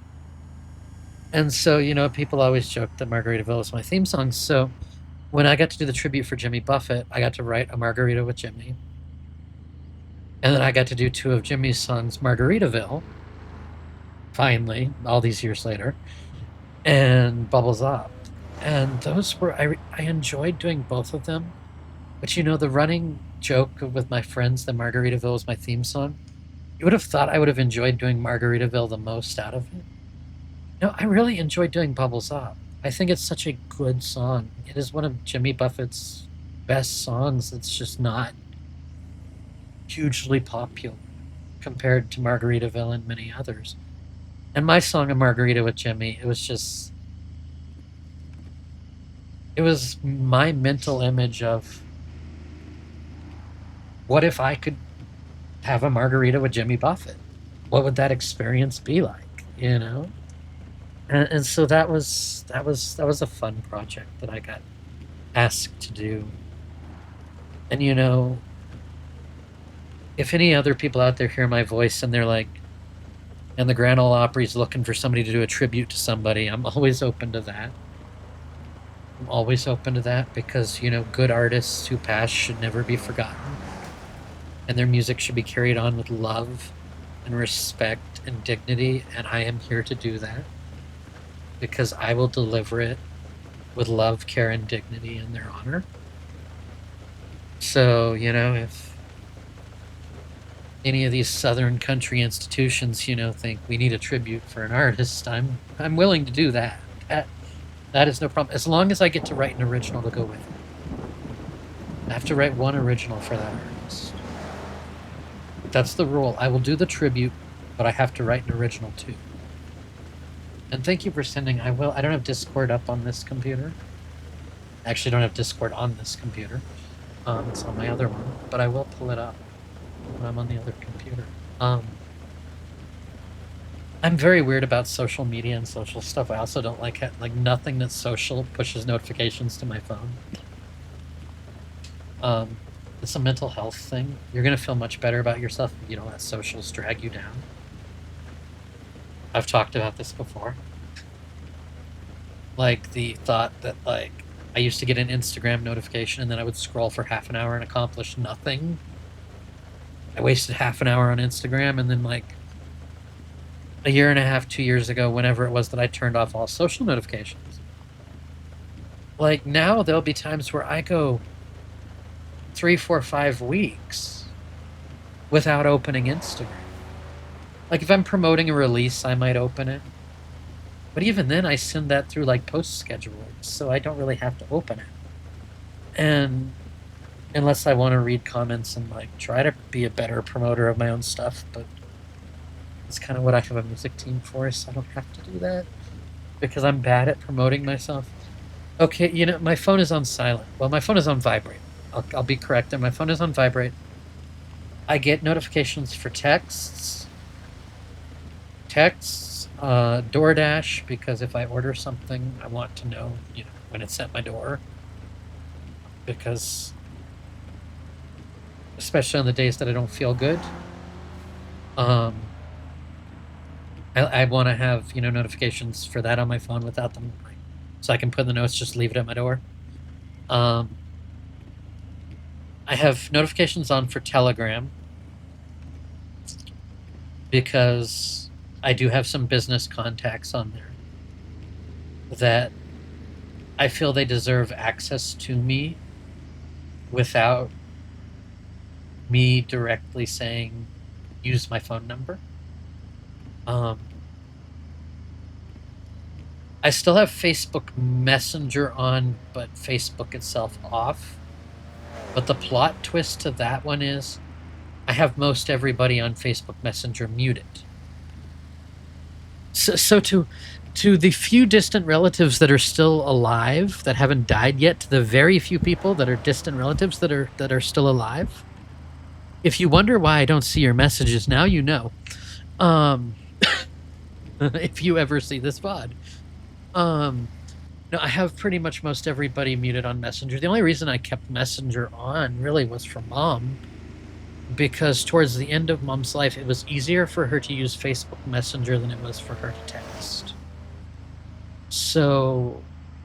And so, people always joke that Margaritaville is my theme song. So when I got to do the tribute for Jimmy Buffett, I got to write "A Margarita with Jimmy." And then I got to do 2 of Jimmy's songs, Margaritaville, finally, all these years later, and Bubbles Up. And those were I enjoyed doing both of them. But you know, the running joke with my friends that Margaritaville was my theme song. You would have thought I would have enjoyed doing Margaritaville the most out of it. No, I really enjoyed doing Bubbles Up. I think it's such a good song. It is one of Jimmy Buffett's best songs. It's just not hugely popular compared to Margaritaville and many others. And my song of Margarita with Jimmy, it was my mental image of what if I could have a margarita with Jimmy Buffett? What would that experience be like? You know? And so that was a fun project that I got asked to do. And you know, if any other people out there hear my voice and they're like, and the Grand Ole Opry's looking for somebody to do a tribute to somebody, I'm always open to that. I'm always open to that because, you know, good artists who pass should never be forgotten. And their music should be carried on with love and respect and dignity. And I am here to do that because I will deliver it with love, care, and dignity in their honor. So, you know, if any of these southern country institutions, you know, think we need a tribute for an artist, I'm willing to do that. That is no problem. As long as I get to write an original to go with it. I have to write one original for that artist. That's the rule. I will do the tribute, but I have to write an original too. And thank you for sending. I don't have Discord up on this computer. I actually don't have Discord on this computer. It's on my other one, but I will pull it up when I'm on the other computer. I'm very weird about social media and social stuff. I also don't like nothing that's social pushes notifications to my phone. It's a mental health thing. You're gonna feel much better about yourself if you don't let socials drag you down. I've talked about this before. Like the thought that like I used to get an Instagram notification and then I would scroll for half an hour and accomplish nothing. I wasted half an hour on Instagram and then like a year and a half, 2 years ago, whenever it was that I turned off all social notifications. Like now there'll be times where I go 3, 4, 5 weeks without opening Instagram. Like if I'm promoting a release, I might open it. But even then I send that through like post scheduling, so I don't really have to open it. And unless I want to read comments and like try to be a better promoter of my own stuff, but it's kind of what I have a music team for, so I don't have to do that because I'm bad at promoting myself. Okay, you know, my phone is on silent. Well, my phone is on vibrate. I'll be correct there. My phone is on vibrate. I get notifications for texts, DoorDash, because if I order something, I want to know, you know, when it's at my door. Because, especially on the days that I don't feel good, I want to have, you know, notifications for that on my phone without them, so I can put in the notes, just leave it at my door. I have notifications on for Telegram because I do have some business contacts on there that I feel they deserve access to me without me directly saying, use my phone number. I still have Facebook Messenger on, but Facebook itself off. But the plot twist to that one is I have most everybody on Facebook Messenger muted. So to the few distant relatives that are still alive, that haven't died yet, to the very few people that are distant relatives that are still alive, if you wonder why I don't see your messages now, you know. If you ever see this VOD. No, I have pretty much most everybody muted on Messenger. The only reason I kept Messenger on really was for Mom, because towards the end of Mom's life, it was easier for her to use Facebook Messenger than it was for her to text. So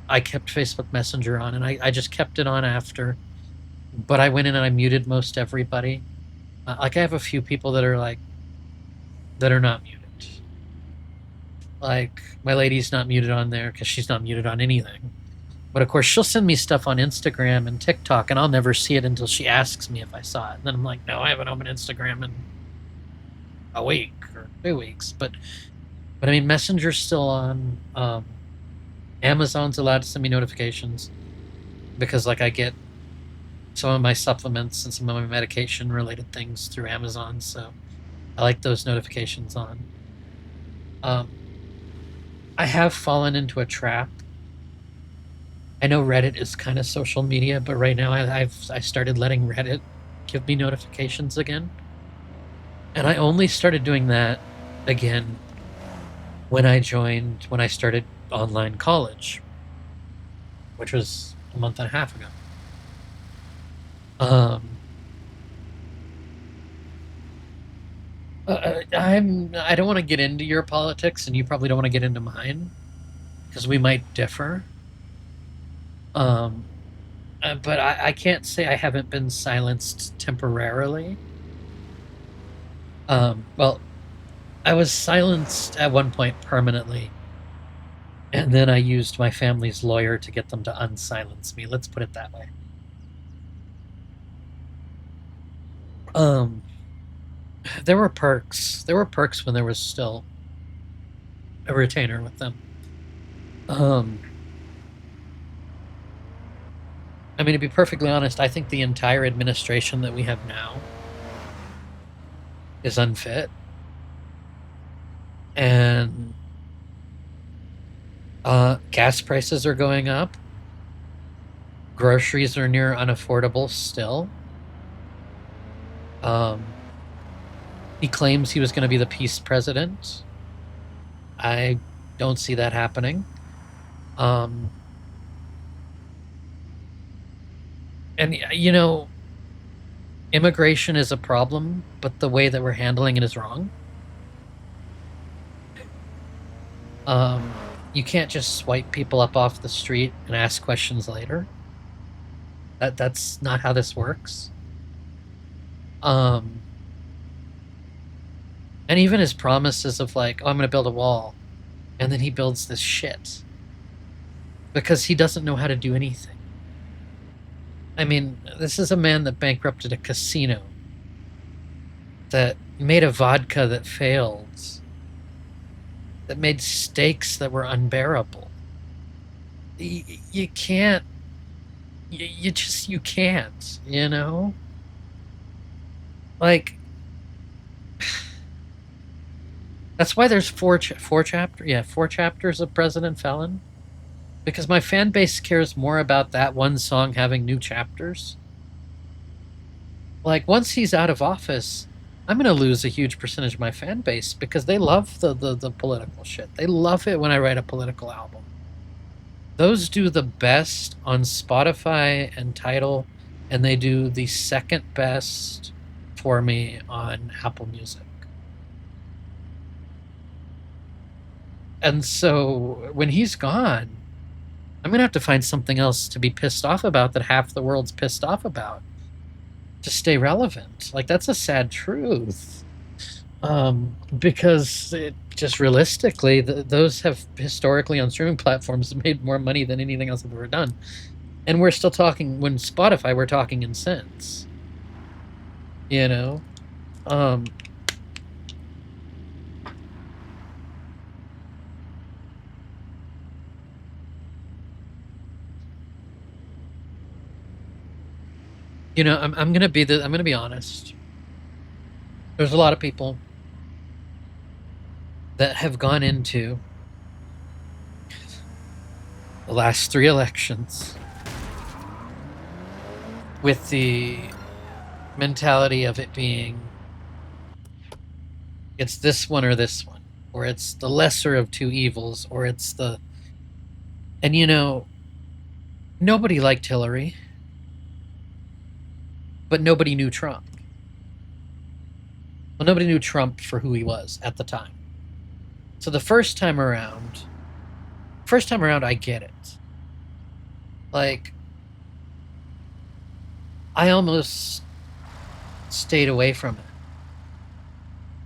I kept Facebook Messenger on, and I just kept it on after. But I went in and I muted most everybody. Like I have a few people that are not muted. Like my lady's not muted on there because she's not muted on anything. But of course, she'll send me stuff on Instagram and TikTok, and I'll never see it until she asks me if I saw it. And then I'm like, no, I haven't opened Instagram in a week or 2 weeks. But I mean, Messenger's still on. Amazon's allowed to send me notifications because, like, I get some of my supplements and some of my medication related things through Amazon, so I like those notifications on. I have fallen into a trap. I know Reddit is kind of social media, but right now I started letting Reddit give me notifications again, and I only started doing that again when I started online college, which was a month and a half ago. I don't want to get into your politics, and you probably don't want to get into mine because we might differ. But I can't say I haven't been silenced temporarily. Well, I was silenced at one point permanently, and then I used my family's lawyer to get them to unsilence me. Let's put it that way. There were perks. There were perks when there was still a retainer with them. I mean, to be perfectly honest, I think the entire administration that we have now is unfit. And gas prices are going up. Groceries are near unaffordable still. He claims he was going to be the peace president. I don't see that happening. And, you know, immigration is a problem, but the way that we're handling it is wrong. You can't just swipe people up off the street and ask questions later. That's not how this works. And even his promises of like, oh, I'm going to build a wall, and then he builds this shit because he doesn't know how to do anything. I mean, this is a man that bankrupted a casino, that made a vodka that failed, that made steaks that were unbearable. You can't. You can't, you know? Like, that's why there's four chapters of President Felon. Because my fan base cares more about that one song having new chapters. Like, once he's out of office, I'm going to lose a huge percentage of my fan base because they love the political shit. They love it when I write a political album. Those do the best on Spotify and Tidal, and they do the second best for me on Apple Music. And so when he's gone, I'm going to have to find something else to be pissed off about that half the world's pissed off about to stay relevant. Like, that's a sad truth. Because it just realistically, those have historically on streaming platforms made more money than anything else I've ever done. And we're still talking, when Spotify, we're talking in cents. You know? You know, I'm gonna be honest. There's a lot of people that have gone into the last 3 elections with the mentality of it being it's this one or this one, or it's the lesser of two evils, or it's the... And, you know, nobody liked Hillary, but nobody knew Trump. Well, nobody knew Trump for who he was at the time. So the first time around, I get it. Like, I almost stayed away from it.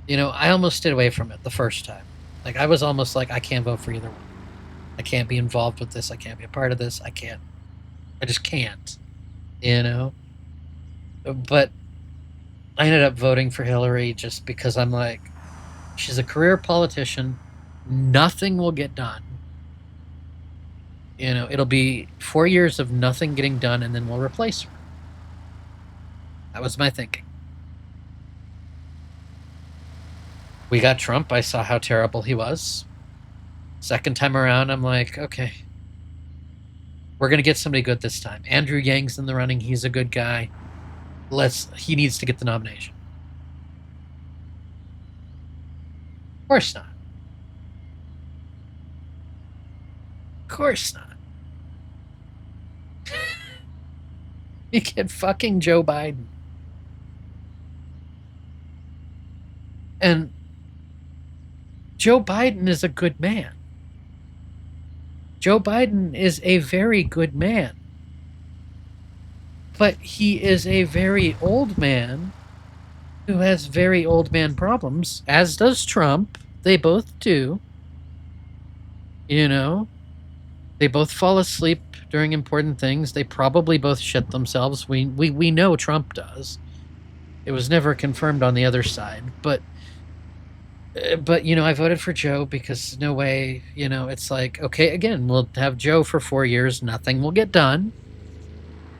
You know, I almost stayed away from it the first time. Like, I was almost like, I can't vote for either one. I can't be involved with this. I can't be a part of this. I can't. I just can't, you know? But I ended up voting for Hillary just because I'm like, she's a career politician. Nothing will get done. It'll be 4 years of nothing getting done, and then we'll replace her. That was my thinking. We got Trump. I saw how terrible he was. Second time around, I'm like, okay, we're going to get somebody good this time. Andrew Yang's in the running. He's a good guy. He needs to get the nomination. Of course not. Of course not. You get fucking Joe Biden. And Joe Biden is a good man. Joe Biden is a very good man. But he is a very old man who has very old man problems, as does Trump. They both do. They both fall asleep during important things. They probably both shit themselves. We know Trump does. It was never confirmed on the other side, but I voted for Joe because no way, it's like, okay, again, we'll have Joe for 4 years, nothing will get done,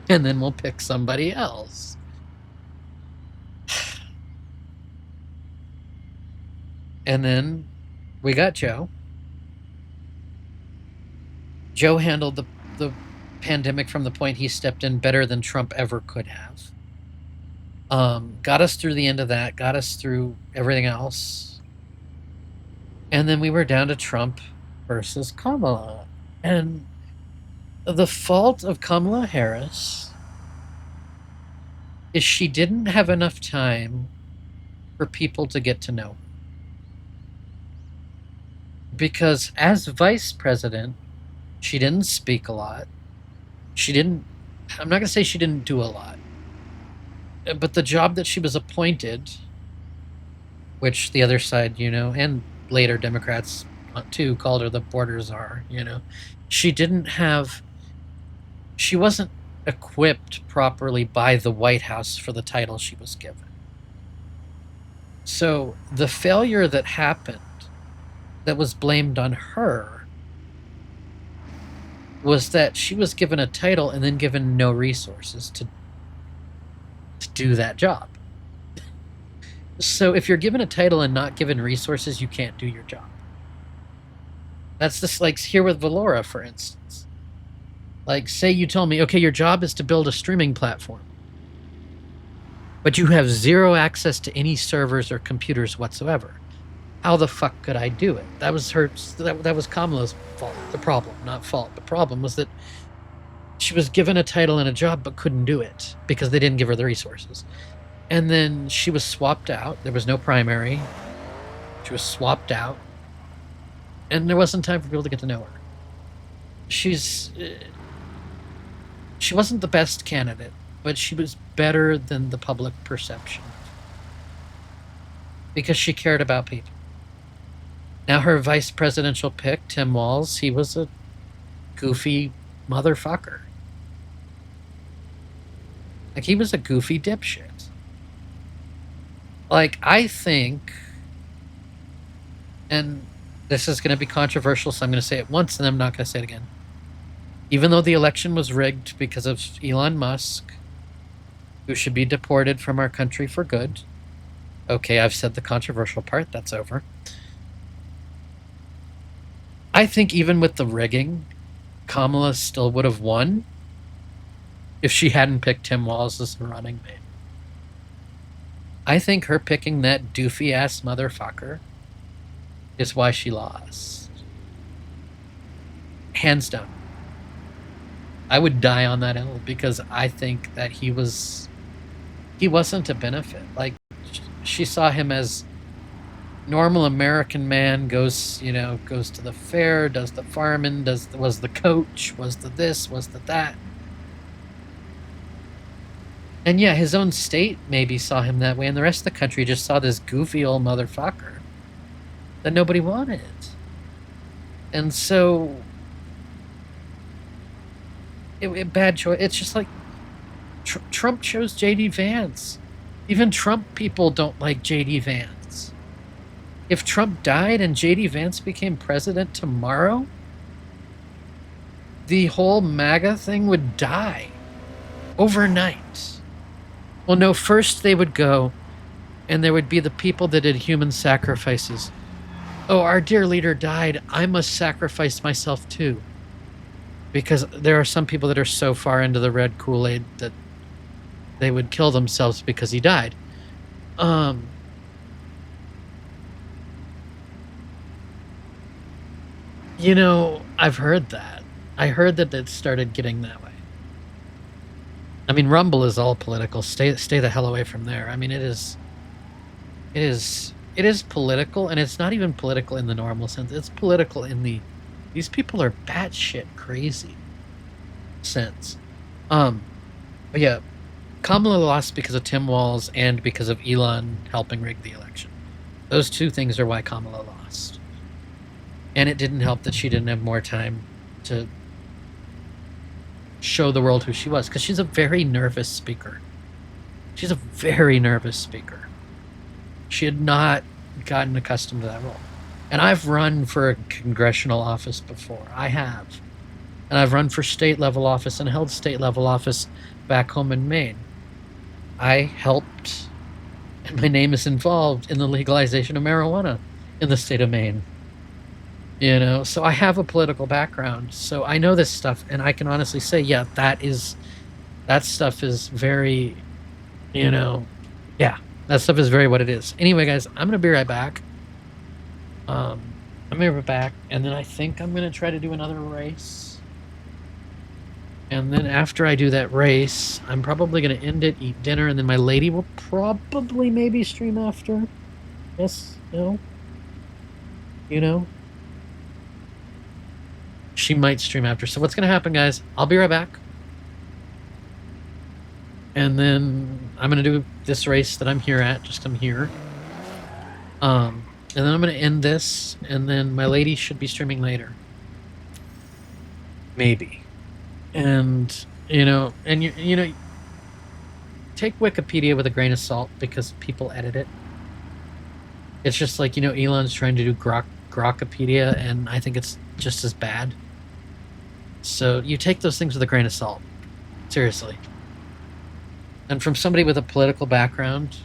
and then we'll pick somebody else. And then we got Joe. Joe handled the pandemic from the point he stepped in better than Trump ever could have. Got us through the end of that, got us through everything else. And then we were down to Trump versus Kamala. And the fault of Kamala Harris is she didn't have enough time for people to get to know her. Because as vice president, she didn't speak a lot. I'm not going to say she didn't do a lot. But the job that she was appointed, which the other side, and later Democrats too called her the border czar, she wasn't equipped properly by the White House for the title she was given. So the failure that happened that was blamed on her was that she was given a title and then given no resources to do that job. So if you're given a title and not given resources, you can't do your job. That's just like here with Valora, for instance. Like, say you told me, okay, your job is to build a streaming platform, but you have zero access to any servers or computers whatsoever. How the fuck could I do it? That was Kamala's fault. The problem, not fault. The problem was that she was given a title and a job but couldn't do it because they didn't give her the resources. And then she was swapped out. There was no primary. She was swapped out. And there wasn't time for people to get to know her. She wasn't the best candidate, but she was better than the public perception. Because she cared about people. Now her vice presidential pick, Tim Walz, he was a goofy motherfucker. Like, he was a goofy dipshit. Like, I think, and this is going to be controversial, so I'm going to say it once and I'm not going to say it again. Even though the election was rigged because of Elon Musk, who should be deported from our country for good. Okay, I've said the controversial part. That's over. I think even with the rigging, Kamala still would have won if she hadn't picked Tim Walz as the running mate. I think her picking that doofy-ass motherfucker is why she lost. Hands down. I would die on that hill because I think that he wasn't a benefit. Like, she saw him as normal American man, goes to the fair, does the farming, was the coach, was the this, was the that. And yeah, his own state maybe saw him that way, and the rest of the country just saw this goofy old motherfucker that nobody wanted. And so bad choice. It's just like Trump chose JD Vance. Even Trump people don't like JD Vance. If Trump died and JD Vance became president tomorrow, the whole MAGA thing would die overnight. Well, no, first they would go, and there would be the people that did human sacrifices. Oh, our dear leader died. I must sacrifice myself too. Because there are some people that are so far into the red Kool-Aid that they would kill themselves because he died. Um, I've heard that. I heard that it started getting that way. I mean, Rumble is all political. Stay the hell away from there. I mean, it is political, and it's not even political in the normal sense. It's political in the these people are batshit crazy sense. Um, but yeah, Kamala lost because of Tim Walz and because of Elon helping rig the election. Those two things are why Kamala lost. And it didn't help that she didn't have more time to show the world who she was, because she's a very nervous speaker. She's a very nervous speaker. She had not gotten accustomed to that role. And I've run for a congressional office before. I have. And I've run for state level office and held state level office back home in Maine. I helped, and my name is involved in the legalization of marijuana in the state of Maine. So I have a political background, so I know this stuff, and I can honestly say, yeah, that stuff is very, yeah, that stuff is very what it is. Anyway, guys, I'm gonna be right back. I'm gonna be back, and then I think I'm gonna try to do another race. And then after I do that race, I'm probably gonna end it, eat dinner, and then my lady will probably maybe stream after. Yes, no, you know, she might stream after. So what's gonna happen, guys? I'll be right back. And then I'm gonna do this race that I'm here at. Just I'm here. And then I'm gonna end this, and then my lady should be streaming later, maybe. And take Wikipedia with a grain of salt because people edit it. It's just like Elon's trying to do Grokpedia, and I think it's just as bad. So you take those things with a grain of salt, seriously. And from somebody with a political background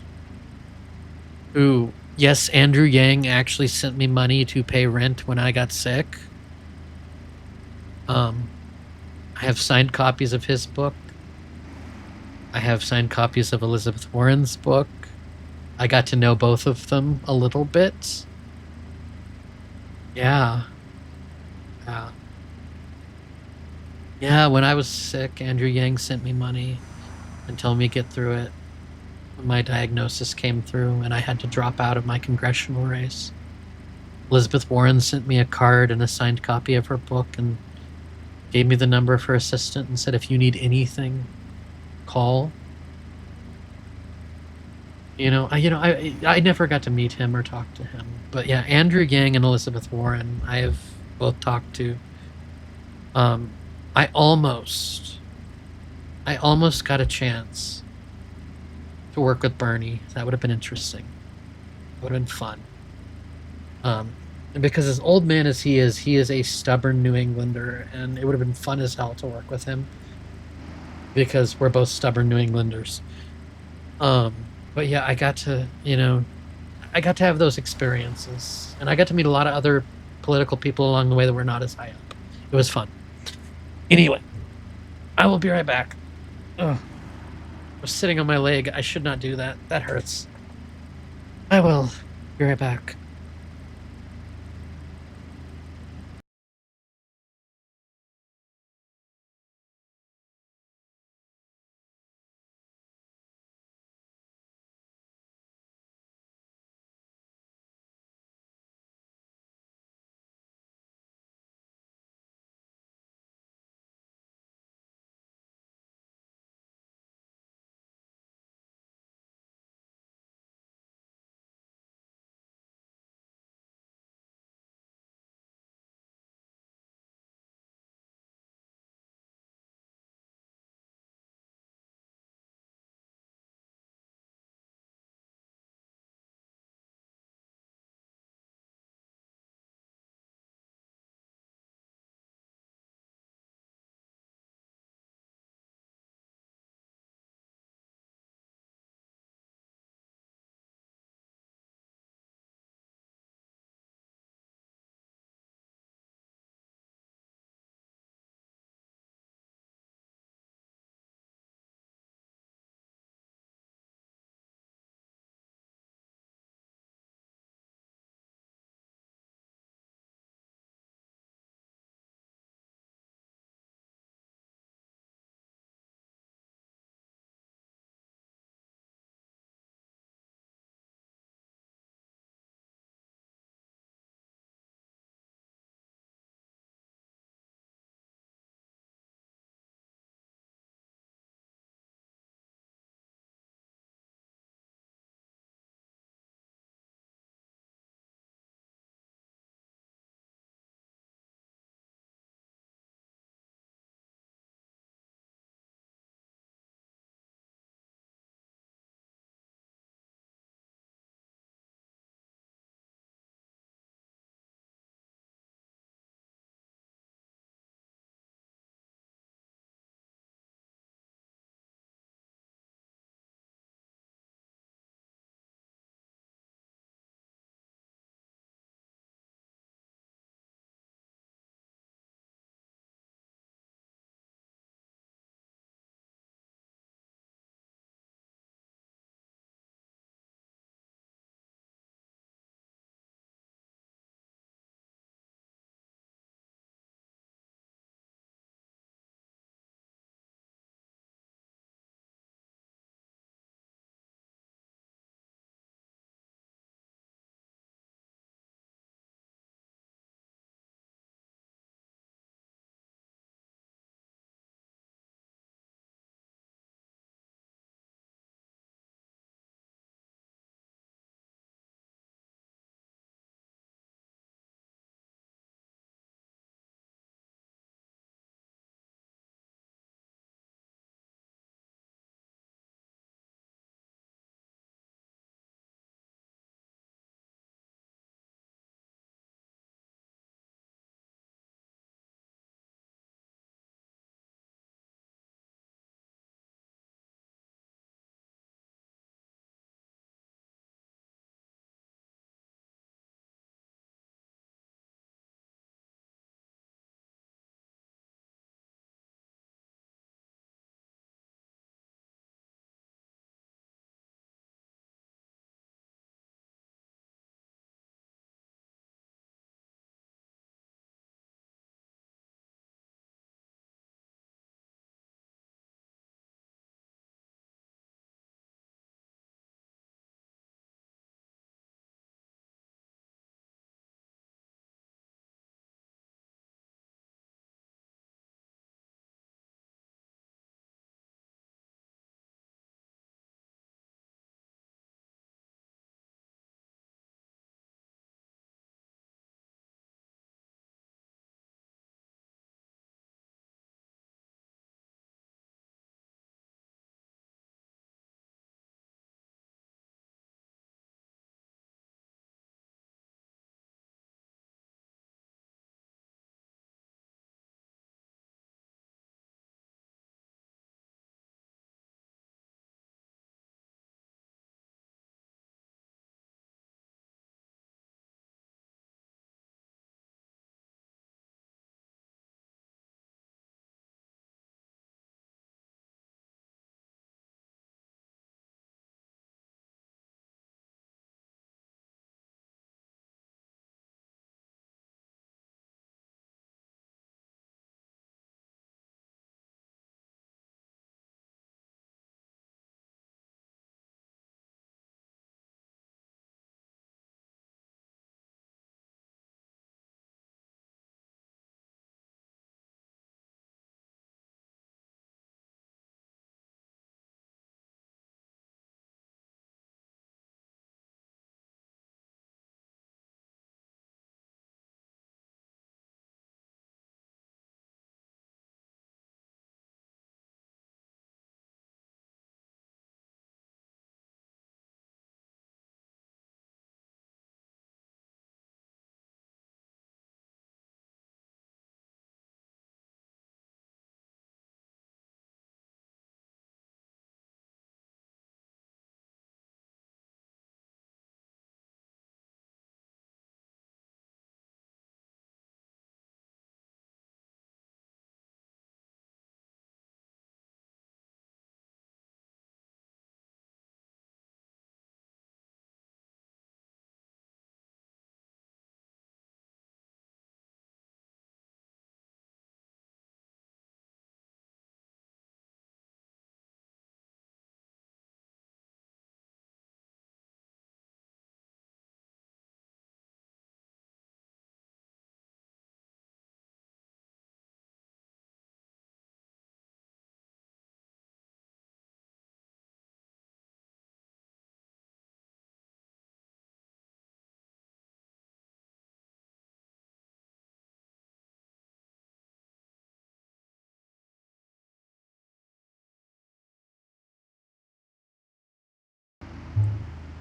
who, yes, Andrew Yang actually sent me money to pay rent when I got sick. I have signed copies of his book. I have signed copies of Elizabeth Warren's book. I got to know both of them a little bit. Yeah. Yeah. Yeah, when I was sick, Andrew Yang sent me money and told me to get through it when my diagnosis came through and I had to drop out of my congressional race. Elizabeth Warren sent me a card and a signed copy of her book and gave me the number of her assistant and said, if you need anything, call. I never got to meet him or talk to him, but yeah, Andrew Yang and Elizabeth Warren, I have both talked to. Um, I almost got a chance to work with Bernie. That would have been interesting. Would have been fun. And because as old man as he is a stubborn New Englander, and it would have been fun as hell to work with him because we're both stubborn New Englanders. But yeah, I got to have those experiences, and I got to meet a lot of other political people along the way that were not as high up. It was fun. Anyway, I will be right back. Ugh, I was sitting on my leg. I should not do that. That hurts. I will be right back.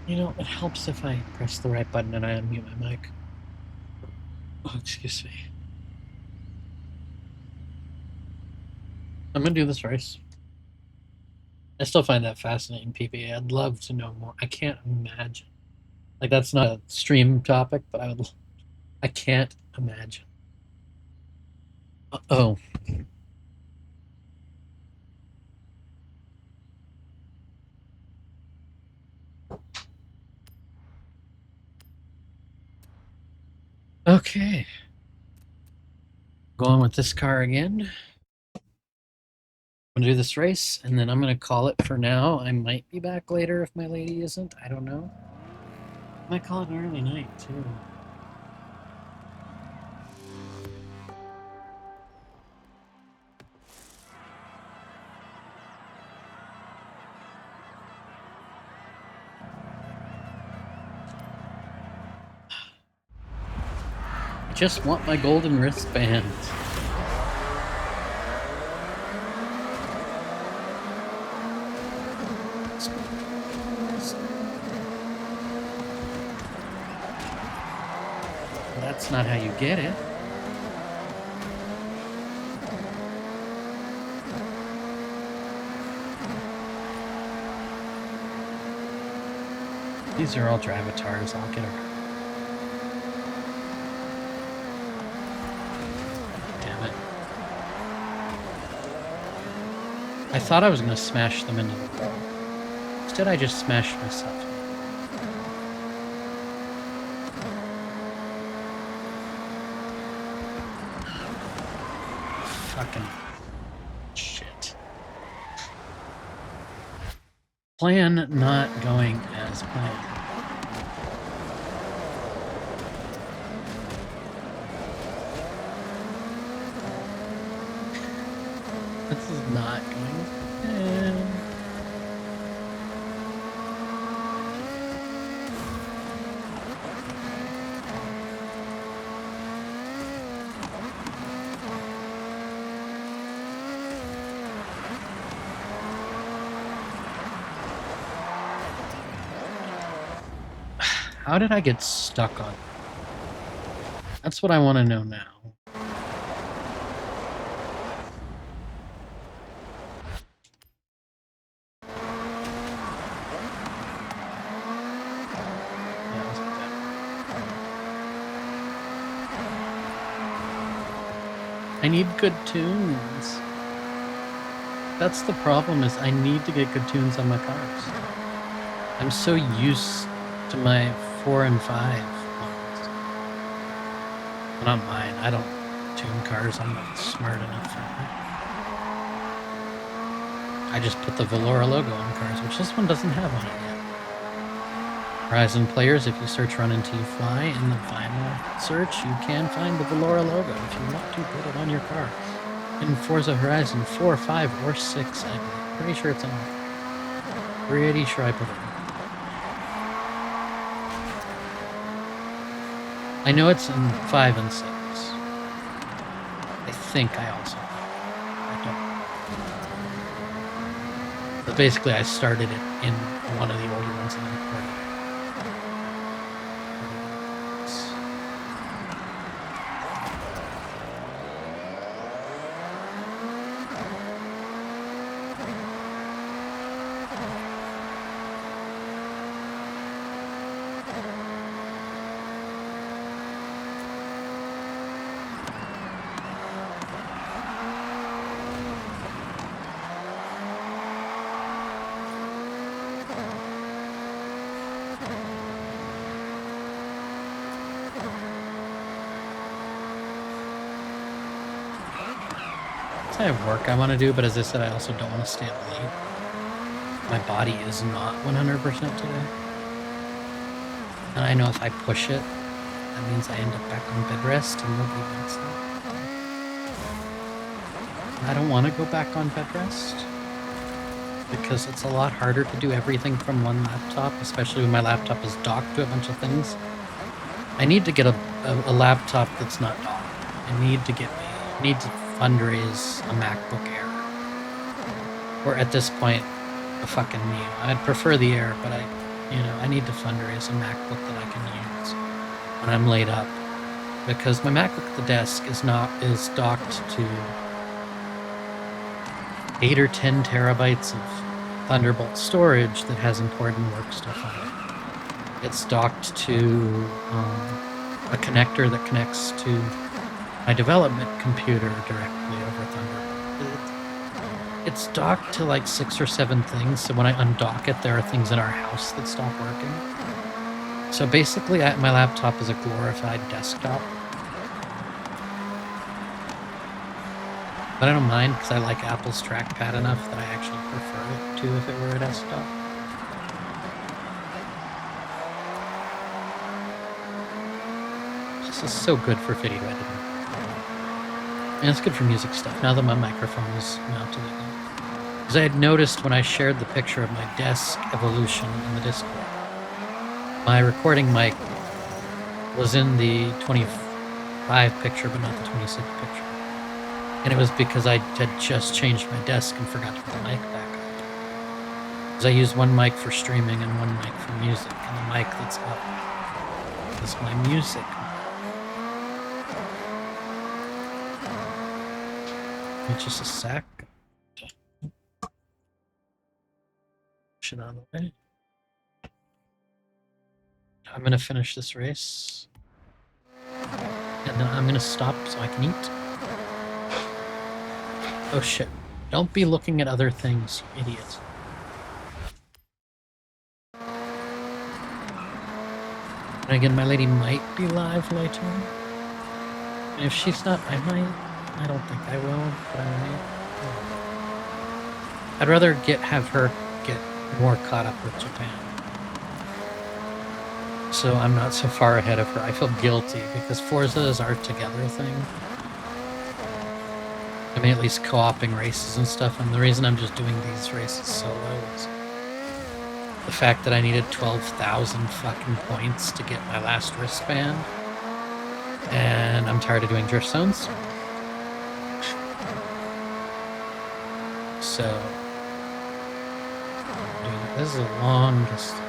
You know, it helps if I press the right button and I unmute my mic. Oh, excuse me. I'm gonna do this race. I still find that fascinating, PPA. I'd love to know more. I can't imagine. Like, that's not a stream topic, but I can't imagine. Oh. Okay. Going with this car again. I'm gonna do this race, and then I'm gonna call it for now. I might be back later if my lady isn't. I don't know. I might call it an early night, too. I just want my golden wristbands. That's not how you get it. These are all Dravatars. I'll get around. Damn it. I thought I was going to smash them into the wall. Instead, I just smashed myself. Fucking shit. Plan not going as planned. This is not going as planned. How did I get stuck on? That's what I want to know now. I need good tunes. That's the problem, is I need to get good tunes on my cars. I'm so used to my 4 and 5 ones. Not mine. I don't tune cars. I'm not smart enough for that. I just put the Valora logo on cars, which this one doesn't have on it yet. Horizon players, if you search rununtilyoufly in the vinyl search, you can find the Valora logo if you want to put it on your car. In Forza Horizon 4, 5, or 6, I'm pretty sure it's on. Pretty sure I put it on. I know it's in 5 and 6. I think I also. I don't. But basically, I started it in one of the older ones and then recorded it. I have work I want to do, but as I said, I also don't want to stay up late. My body is not 100% today. And I know if I push it, that means I end up back on bed rest and nobody wants that. I don't want to go back on bed rest because it's a lot harder to do everything from one laptop, especially when my laptop is docked to a bunch of things. I need to get a laptop that's not docked. I need to fundraise a MacBook Air. Or at this point, a fucking Neo. I'd prefer the Air, but I need to fundraise a MacBook that I can use when I'm laid up, because my MacBook at the desk is docked to 8 or 10 terabytes of Thunderbolt storage that has important work stuff on it. It's docked to a connector that connects to my development computer directly over Thunderbolt. It's docked to like 6 or 7 things, so when I undock it, there are things in our house that stop working. So basically, my laptop is a glorified desktop. But I don't mind, because I like Apple's trackpad enough that I actually prefer it to if it were a desktop. This is so good for video editing. And it's good for music stuff, now that my microphone is mounted again. Because I had noticed when I shared the picture of my desk evolution in the Discord, my recording mic was in the 25 picture, but not the 26 picture. And it was because I had just changed my desk and forgot to put the mic back up. Because I use one mic for streaming and one mic for music, and the mic that's up is my music mic. It's just a sec. Push it out of the way. I'm going to finish this race. And then I'm going to stop so I can eat. Oh shit. Don't be looking at other things, you idiot. And again, my lady might be live later. And if she's not, I might. I don't think I will, but I might. I'd rather have her get more caught up with Japan. So I'm not so far ahead of her. I feel guilty because Forza is our together thing. I mean, at least co-oping races and stuff, and the reason I'm just doing these races solo is the fact that I needed 12,000 fucking points to get my last wristband, and I'm tired of doing drift zones. So, this is a long distance.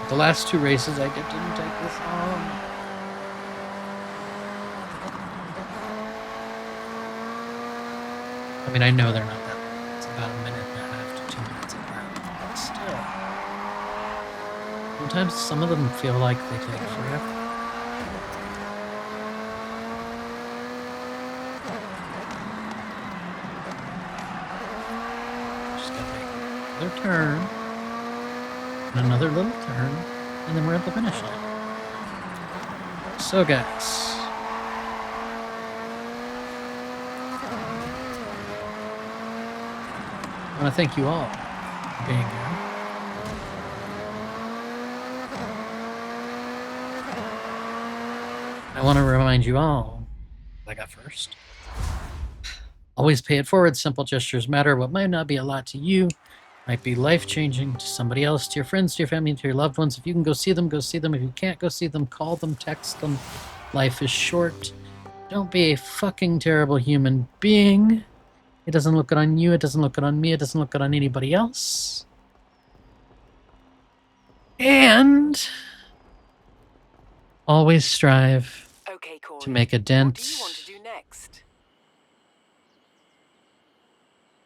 The last 2 races I did didn't take this long. I mean, I know they're not that long. It's about 1.5 to 2 minutes apart. But still. Sometimes some of them feel like they take forever. Just gotta make another turn. And another little turn. And then we're at the finish line. So, guys. I want to thank you all for being here. I want to remind you all what I got first. Always pay it forward. Simple gestures matter. What might not be a lot to you might be life-changing to somebody else, to your friends, to your family, to your loved ones. If you can go see them, go see them. If you can't go see them, call them, text them. Life is short. Don't be a fucking terrible human being. It doesn't look good on you. It doesn't look good on me. It doesn't look good on anybody else. And always strive to make a dent what do you want to do next?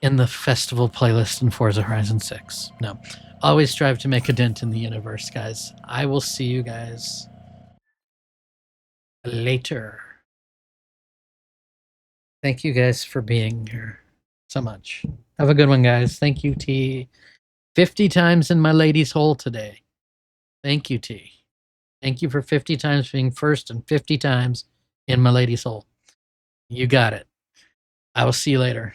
In the festival playlist in Forza Horizon 6. No. Always strive to make a dent in the universe, guys. I will see you guys later. Thank you guys for being here so much. Have a good one, guys. Thank you, T. 50 times in my lady's hole today. Thank you, T. Thank you for 50 times being first and 50 times in my lady's hole. You got it. I will see you later.